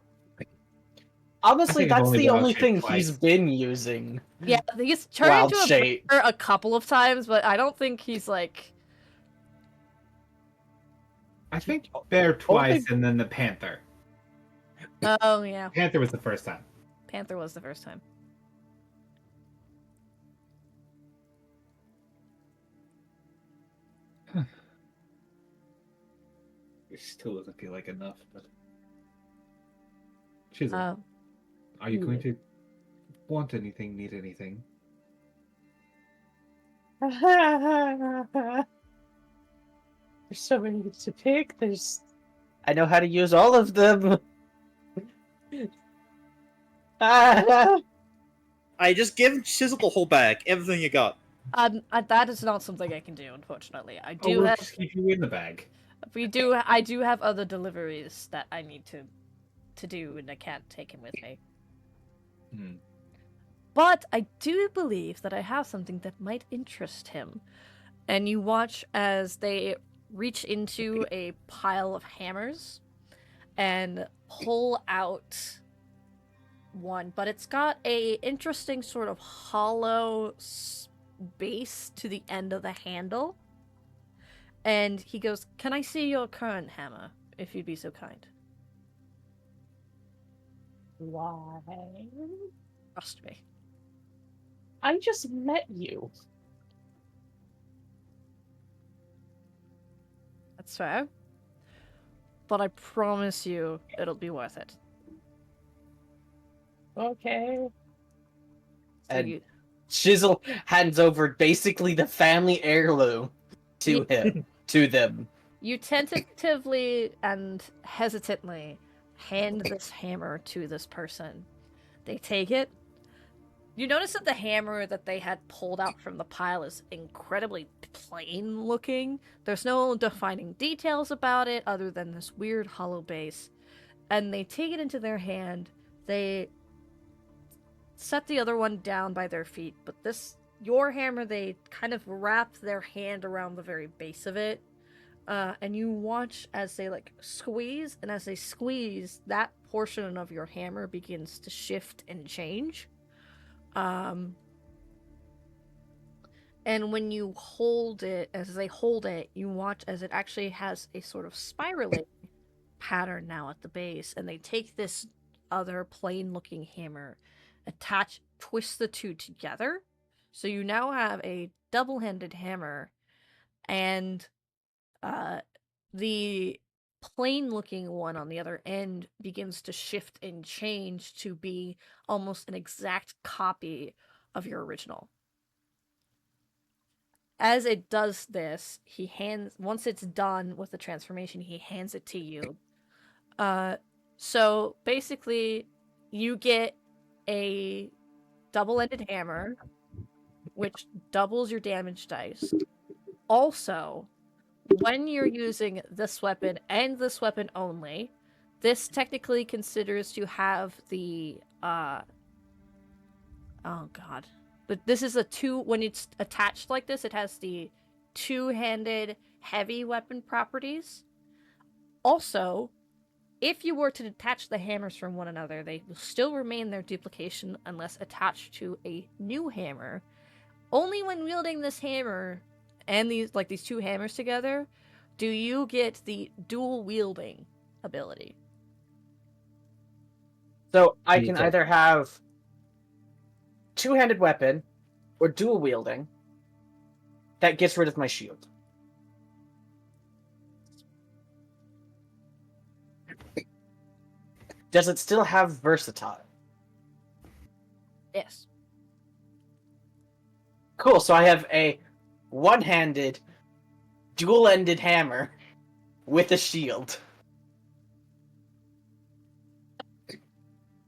Honestly, I think I've that's only the wild only shaped thing twice. he's been using. Yeah, he's turned Wild into a shape. bear a couple of times, but I don't think he's like. I think bear twice and then the panther. Oh yeah, Panther was the first time. Panther was the first time. It still doesn't feel like enough, but Chisel, Uh, are you going to want anything, need anything? There's so many to pick. I know how to use all of them. I just give Chisel the whole bag, everything you got. that is not something I can do, unfortunately. I do we'll have. just keep you in the bag. I do have other deliveries that I need to do, and I can't take him with me. But I do believe that I have something that might interest him. And you watch as they reach into a pile of hammers and pull out one, but it's got a interesting sort of hollow base to the end of the handle. And he goes, "Can I see your current hammer, if you'd be so kind?" Why? Trust me. I just met you. That's fair. But I promise you, it'll be worth it. Okay. So And Chisel hands over basically the family heirloom to him, to them. You tentatively and hesitantly hand this hammer to this person. They take it. You notice that the hammer that they had pulled out from the pile is incredibly plain looking. There's no defining details about it other than this weird hollow base. And they take it into their hand. They set the other one down by their feet, but your hammer, they kind of wrap their hand around the very base of it, and you watch as they like squeeze, and as they squeeze, that portion of your hammer begins to shift and change. And when you hold it, as they hold it, you watch as it actually has a sort of spiraling pattern now at the base, and they take this other plain looking hammer, twist the two together. So you now have a double-handed hammer, and the plain looking one on the other end begins to shift and change to be almost an exact copy of your original. As it does this, once it's done with the transformation, he hands it to you. So basically, you get a double-ended hammer, which doubles your damage dice. Also, when you're using this weapon and this weapon only, this technically considers to have the oh god. But this is when it's attached like this, it has the two-handed heavy weapon properties. Also, if you were to detach the hammers from one another, they will still remain their duplication unless attached to a new hammer. Only when wielding this hammer and these two hammers together do you get the dual wielding ability. So I can either have two-handed weapon or dual wielding that gets rid of my shield. Does it still have versatile? Yes. Cool, so I have a one-handed, dual-ended hammer with a shield.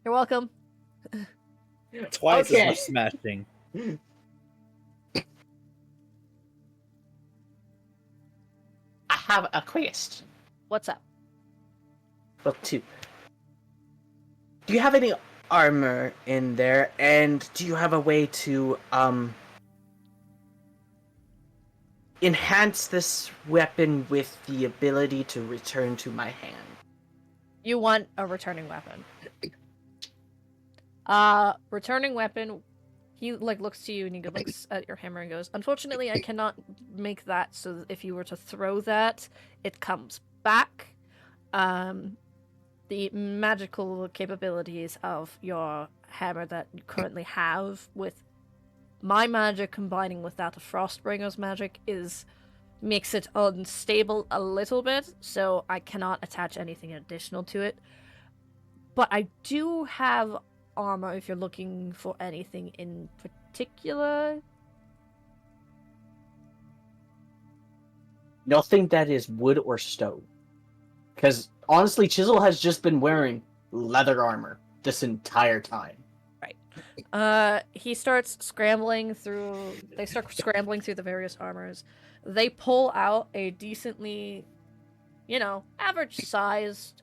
You're welcome. Twice Okay. as much smashing. I have a quest. What's up? Well, two. Do you have any armor in there, and do you have a way to enhance this weapon with the ability to return to my hand? You want a returning weapon. Returning weapon, he looks to you and he looks at your hammer and goes, "Unfortunately, I cannot make that, so if you were to throw that, it comes back. The magical capabilities of your hammer that you currently have with my magic combining with that of Frostbringer's magic makes it unstable a little bit, so I cannot attach anything additional to it. But I do have armor if you're looking for anything in particular." Nothing that is wood or stone. Because, honestly, Chisel has just been wearing leather armor this entire time. He starts scrambling through... They start scrambling through the various armors. They pull out a decently, average-sized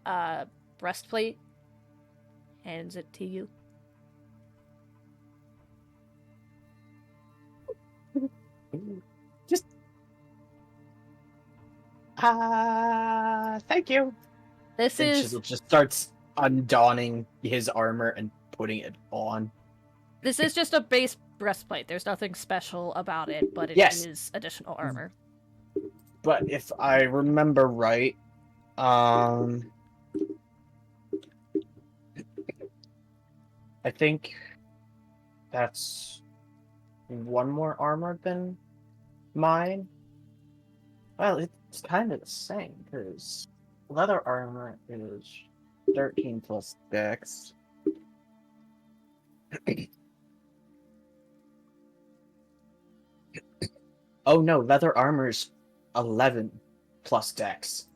breastplate. Hands it to you. Just... thank you. This Then is... Chisel just starts undonning his armor and putting it on. This is just a base breastplate. There's nothing special about it, but it is additional armor. But if I remember right, I think that's one more armor than mine. Well, it's kind of the same, because leather armor is 13 plus dex. Oh no, leather armor's 11 plus dex.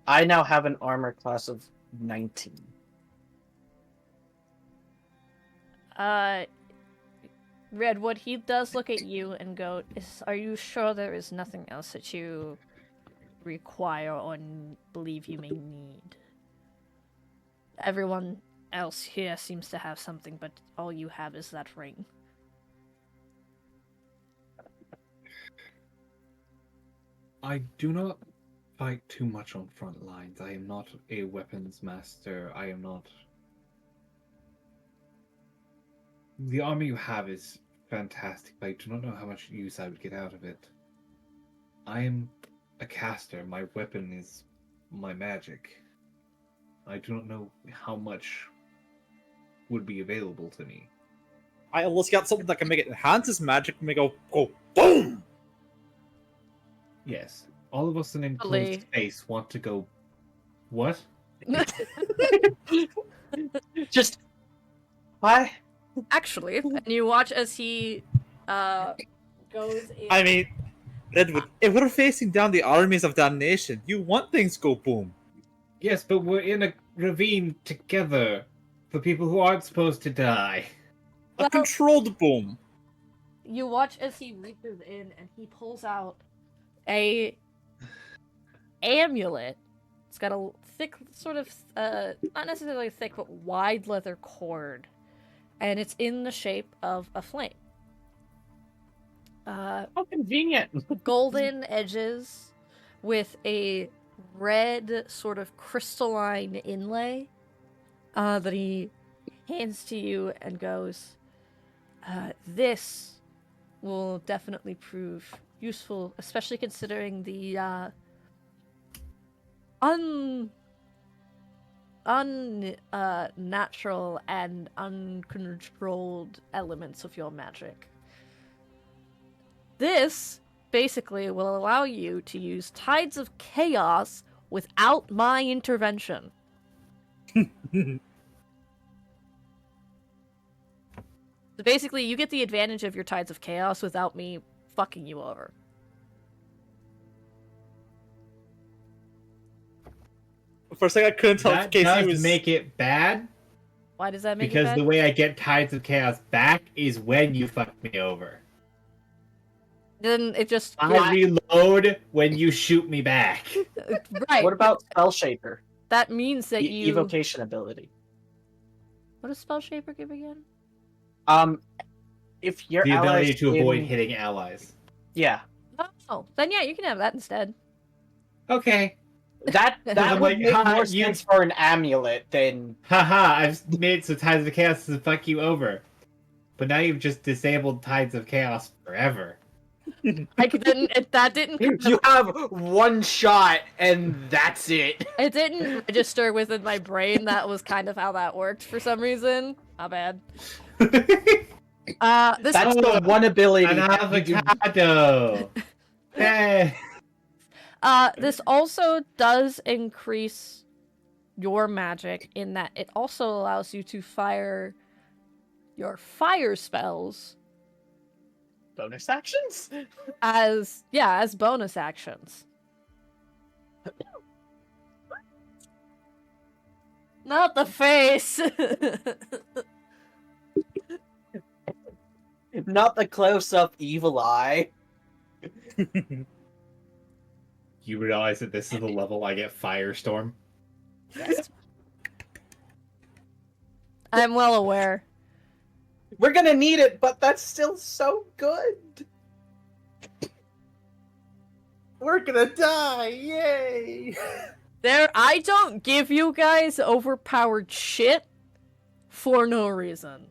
I now have an armor class of 19. Redwood, he does look at you and go, "Are you sure there is nothing else that you require or believe you may need? Everyone else here seems to have something, but all you have is that ring." I do not fight too much on front lines. I am not a weapons master. I am not. The armor you have is fantastic, but I do not know how much use I would get out of it. I am a caster. My weapon is my magic. I do not know how much would be available to me. I almost got something that can make it enhance his magic and make it go boom! Yes, all of us in enclosed Lee. space want to go. What? Just why? Actually, and you watch as he goes in. I mean, Redwood, if we're facing down the armies of damnation, you want things go boom. Yes, but we're in a ravine together. For people who aren't supposed to die. Well- A controlled boom. You watch as he reaches in and he pulls out a amulet. It's got a thick, sort of, not necessarily thick, but wide leather cord. And it's in the shape of a flame. How convenient. Golden edges with a red, sort of crystalline inlay that he hands to you and goes, this will definitely prove useful, especially considering the unnatural and uncontrolled elements of your magic. This basically will allow you to use Tides of Chaos without my intervention. So basically, you get the advantage of your Tides of Chaos without me fucking you over. For a second, I couldn't tell if That Casey does was. make it bad, Why does that make because it bad? the way I get Tides of Chaos back is when you fuck me over. Then it just... I reload when you shoot me back. Right. What about Spell Shaper? That means that you... Evocation ability. What does Spell Shaper give again? If your The ability allies to avoid in- hitting allies. Yeah, Oh, then yeah, you can have that instead. Okay. that I'm would like, make ha, more you- sense for an amulet than Haha, I've made some Tides of Chaos to fuck you over. But now you've just disabled Tides of Chaos forever. That didn't you have one shot and that's it. it didn't register within my brain. That was kind of how that worked for some reason. Not bad. This That's the one ability. An that you do- avocado! Hey! this also does increase your magic in that it also allows you to fire your fire spells Bonus actions? as bonus actions. Not the face. Not the close-up evil eye. You realize that this is the level I get Firestorm? Yes. I'm well aware. We're gonna need it, but that's still so good. We're gonna die! Yay! I don't give you guys overpowered shit for no reason.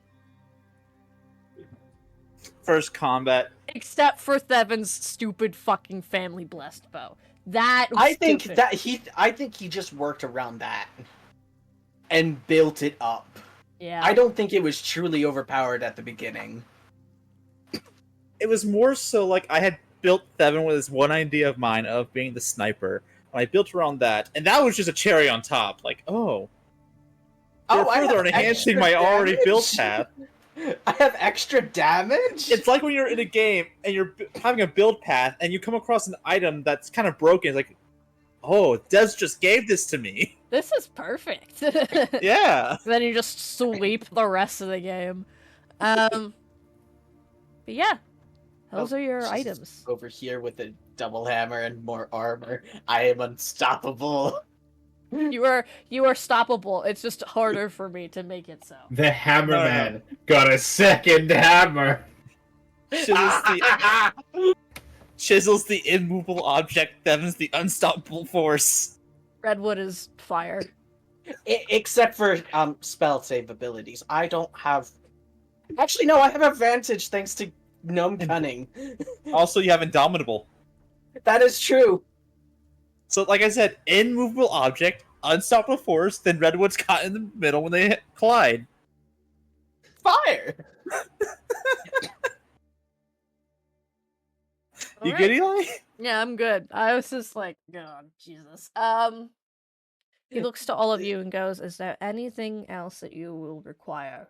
First combat. Except for Thevin's stupid fucking family blessed bow. That was I think stupid. I think he just worked around that and built it up. Yeah. I don't think it was truly overpowered at the beginning. It was more so like I had built Thevin with this one idea of mine of being the sniper. And I built around that, and that was just a cherry on top. Like, oh. They're I further have enhancing extra my already built damage? path. I have extra damage? It's like when you're in a game and you're having a build path and you come across an item that's kind of broken. It's like, oh, Des just gave this to me. This is perfect. Yeah. Then you just sweep the rest of the game. But yeah. Those are your just items. Over here with a double hammer and more armor. I am unstoppable. You are stoppable. It's just harder for me to make it so. The Hammerman got a second hammer! Should chisels the immovable object, them's the unstoppable force. Redwood is fire. Except for spell save abilities. I don't have. Actually, no, I have advantage thanks to gnome cunning. Also, you have Indomitable. That is true. So, like I said, immovable object, unstoppable force, then Redwood's caught in the middle when they collide. Fire. You Alright. good, Eli? Yeah, I'm good. I was just like, God, Jesus. He looks to all of you and goes, "Is there anything else that you will require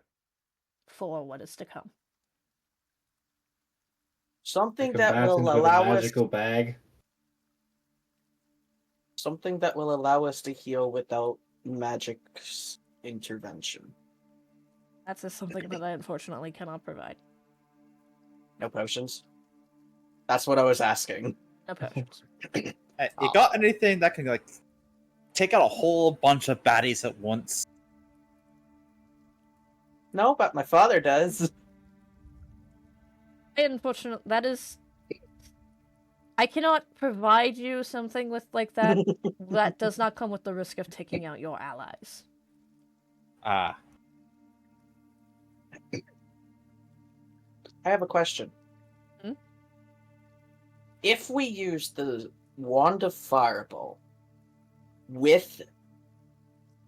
for what is to come?" Something A that will combatant with a allow us. magical bag. Something that will allow us to heal without magic intervention. That's just something that I unfortunately cannot provide. No potions. That's what I was asking. No potions. You got anything that can, like, take out a whole bunch of baddies at once? No, but my father does. Unfortunately, that is. I cannot provide you something with like that. That does not come with the risk of taking out your allies. Ah. I have a question. Hmm? If we use the Wand of Fireball with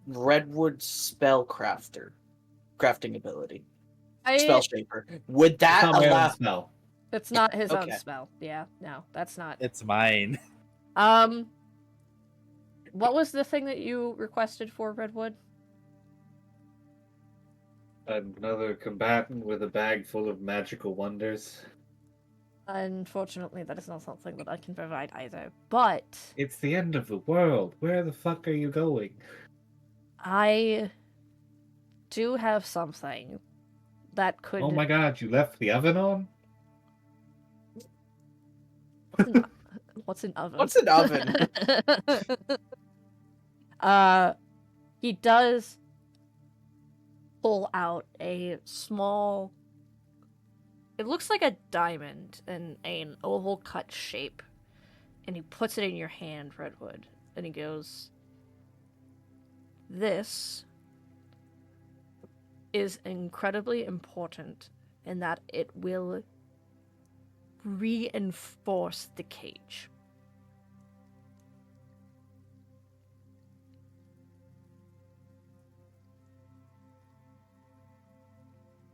Redwood's crafting ability, Spell Shaper, would It's that not my own allow? spell. It's not his own Okay. spell. Yeah, no, that's not. It's mine. What was the thing that you requested for Redwood? Another combatant with a bag full of magical wonders. Unfortunately, that is not something that I can provide either. But It's the end of the world. Where the fuck are you going? I do have something that could. Oh my god, you left the oven on? What's an oven? What's an oven? He does pull out a small. It looks like a diamond in an oval cut shape, and he puts it in your hand, Redwood, and he goes, "This is incredibly important in that it will reinforce the cage."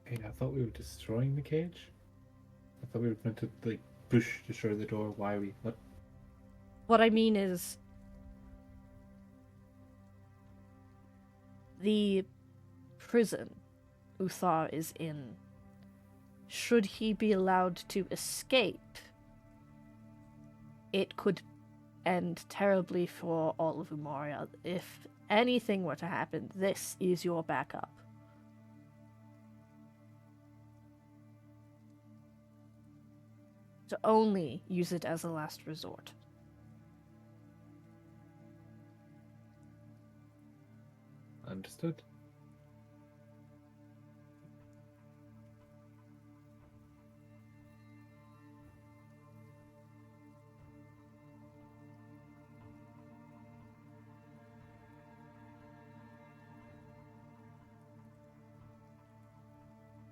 Hey, I thought we were destroying the cage? I thought we were meant to, like, destroy the door. Why are we... What? What I mean is, the prison Uthar is in, should he be allowed to escape, it could end terribly for all of Umaria. If anything were to happen, this is your backup. To only use it as a last resort. Understood.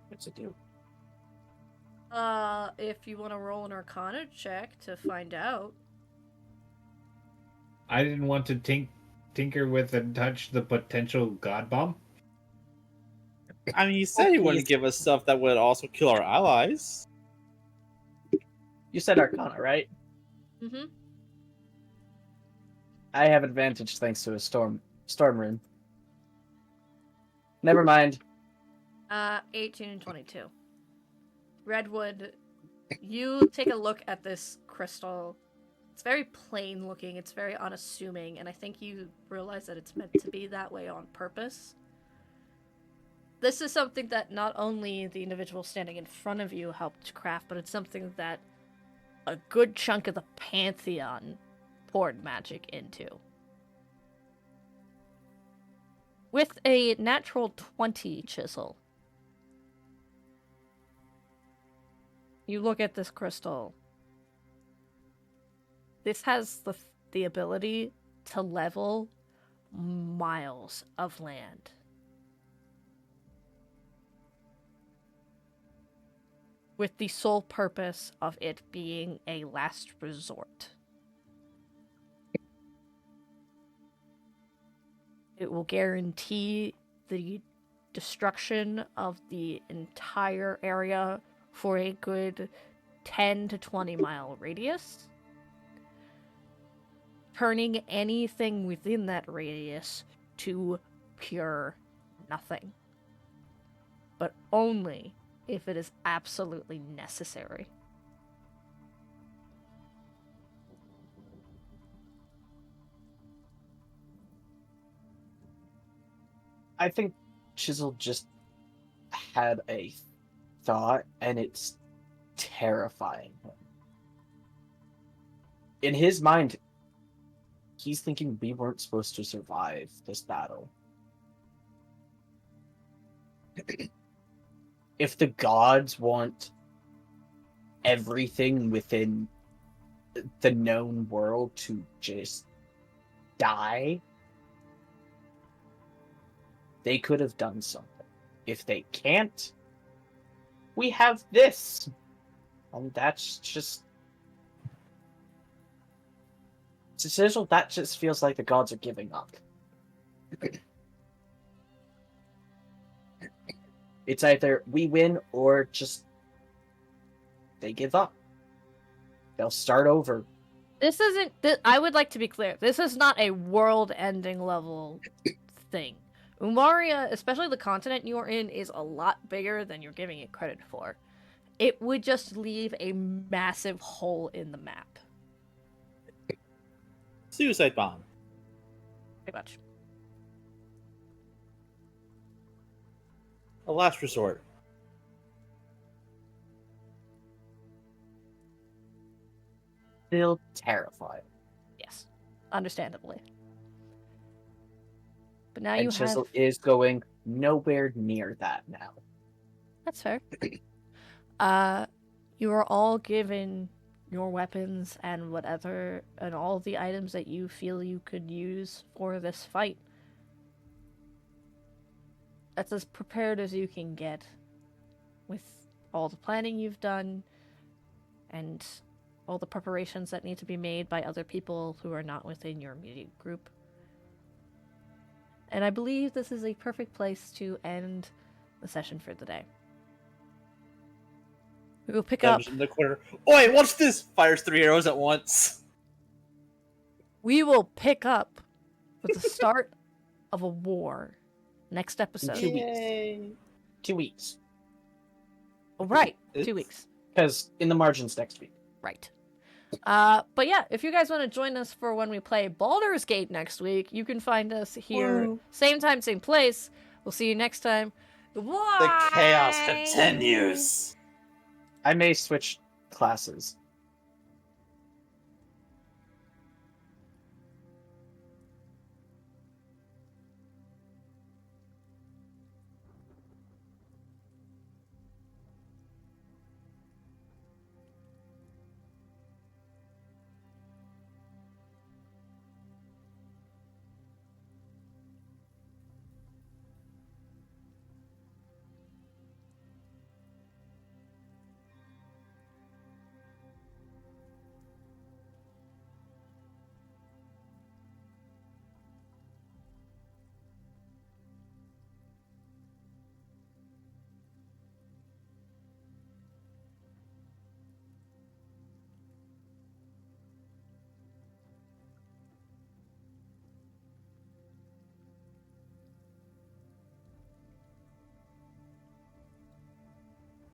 What's it do? If you want to roll an Arcana check to find out. I didn't want to tinker with and touch the potential god bomb. I mean, you said you wouldn't give us stuff that would also kill our allies. You said Arcana, right? Mm-hmm. I have advantage thanks to a storm rune. Never mind. 18 and 22. Redwood, you take a look at this crystal. It's very plain looking, it's very unassuming, and I think you realize that it's meant to be that way on purpose. This is something that not only the individual standing in front of you helped craft, but it's something that a good chunk of the Pantheon poured magic into. With a natural 20 chisel, you look at this crystal, This has the ability to level miles of land. With the sole purpose of it being a last resort. It will guarantee the destruction of the entire area for a good 10 to 20 mile radius, turning anything within that radius to pure nothing. But only if it is absolutely necessary. I think Chisel just had a thought, and it's terrifying him. In his mind, he's thinking we weren't supposed to survive this battle. If the gods want everything within the known world to just die, they could have done something. If they can't, we have this. And that's just... To Sigil, that just feels like the gods are giving up. It's either we win or just they give up. They'll start over. This isn't. I would like to be clear. This is not a world-ending level thing. Umaria, especially the continent you're in, is a lot bigger than you're giving it credit for. It would just leave a massive hole in the map. Suicide bomb. Pretty much. A last resort. Still terrified. Yes, understandably. But now And you Chisel have. is going nowhere near that now. That's fair. You are all given your weapons and whatever, and all the items that you feel you could use for this fight. That's as prepared as you can get with all the planning you've done and all the preparations that need to be made by other people who are not within your immediate group. And I believe this is a perfect place to end the session for the day. We will pick up. In the corner. Oi, watch this! Fires 3 arrows at once. We will pick up with the start of a war next episode. 2 weeks. 2 weeks. Oh, right. It's- 2 weeks. Because in the margins next week. Right. But yeah, if you guys want to join us for when we play Baldur's Gate next week, you can find us here. Woo. Same time, same place. We'll see you next time. Goodbye! The chaos continues. I may switch classes.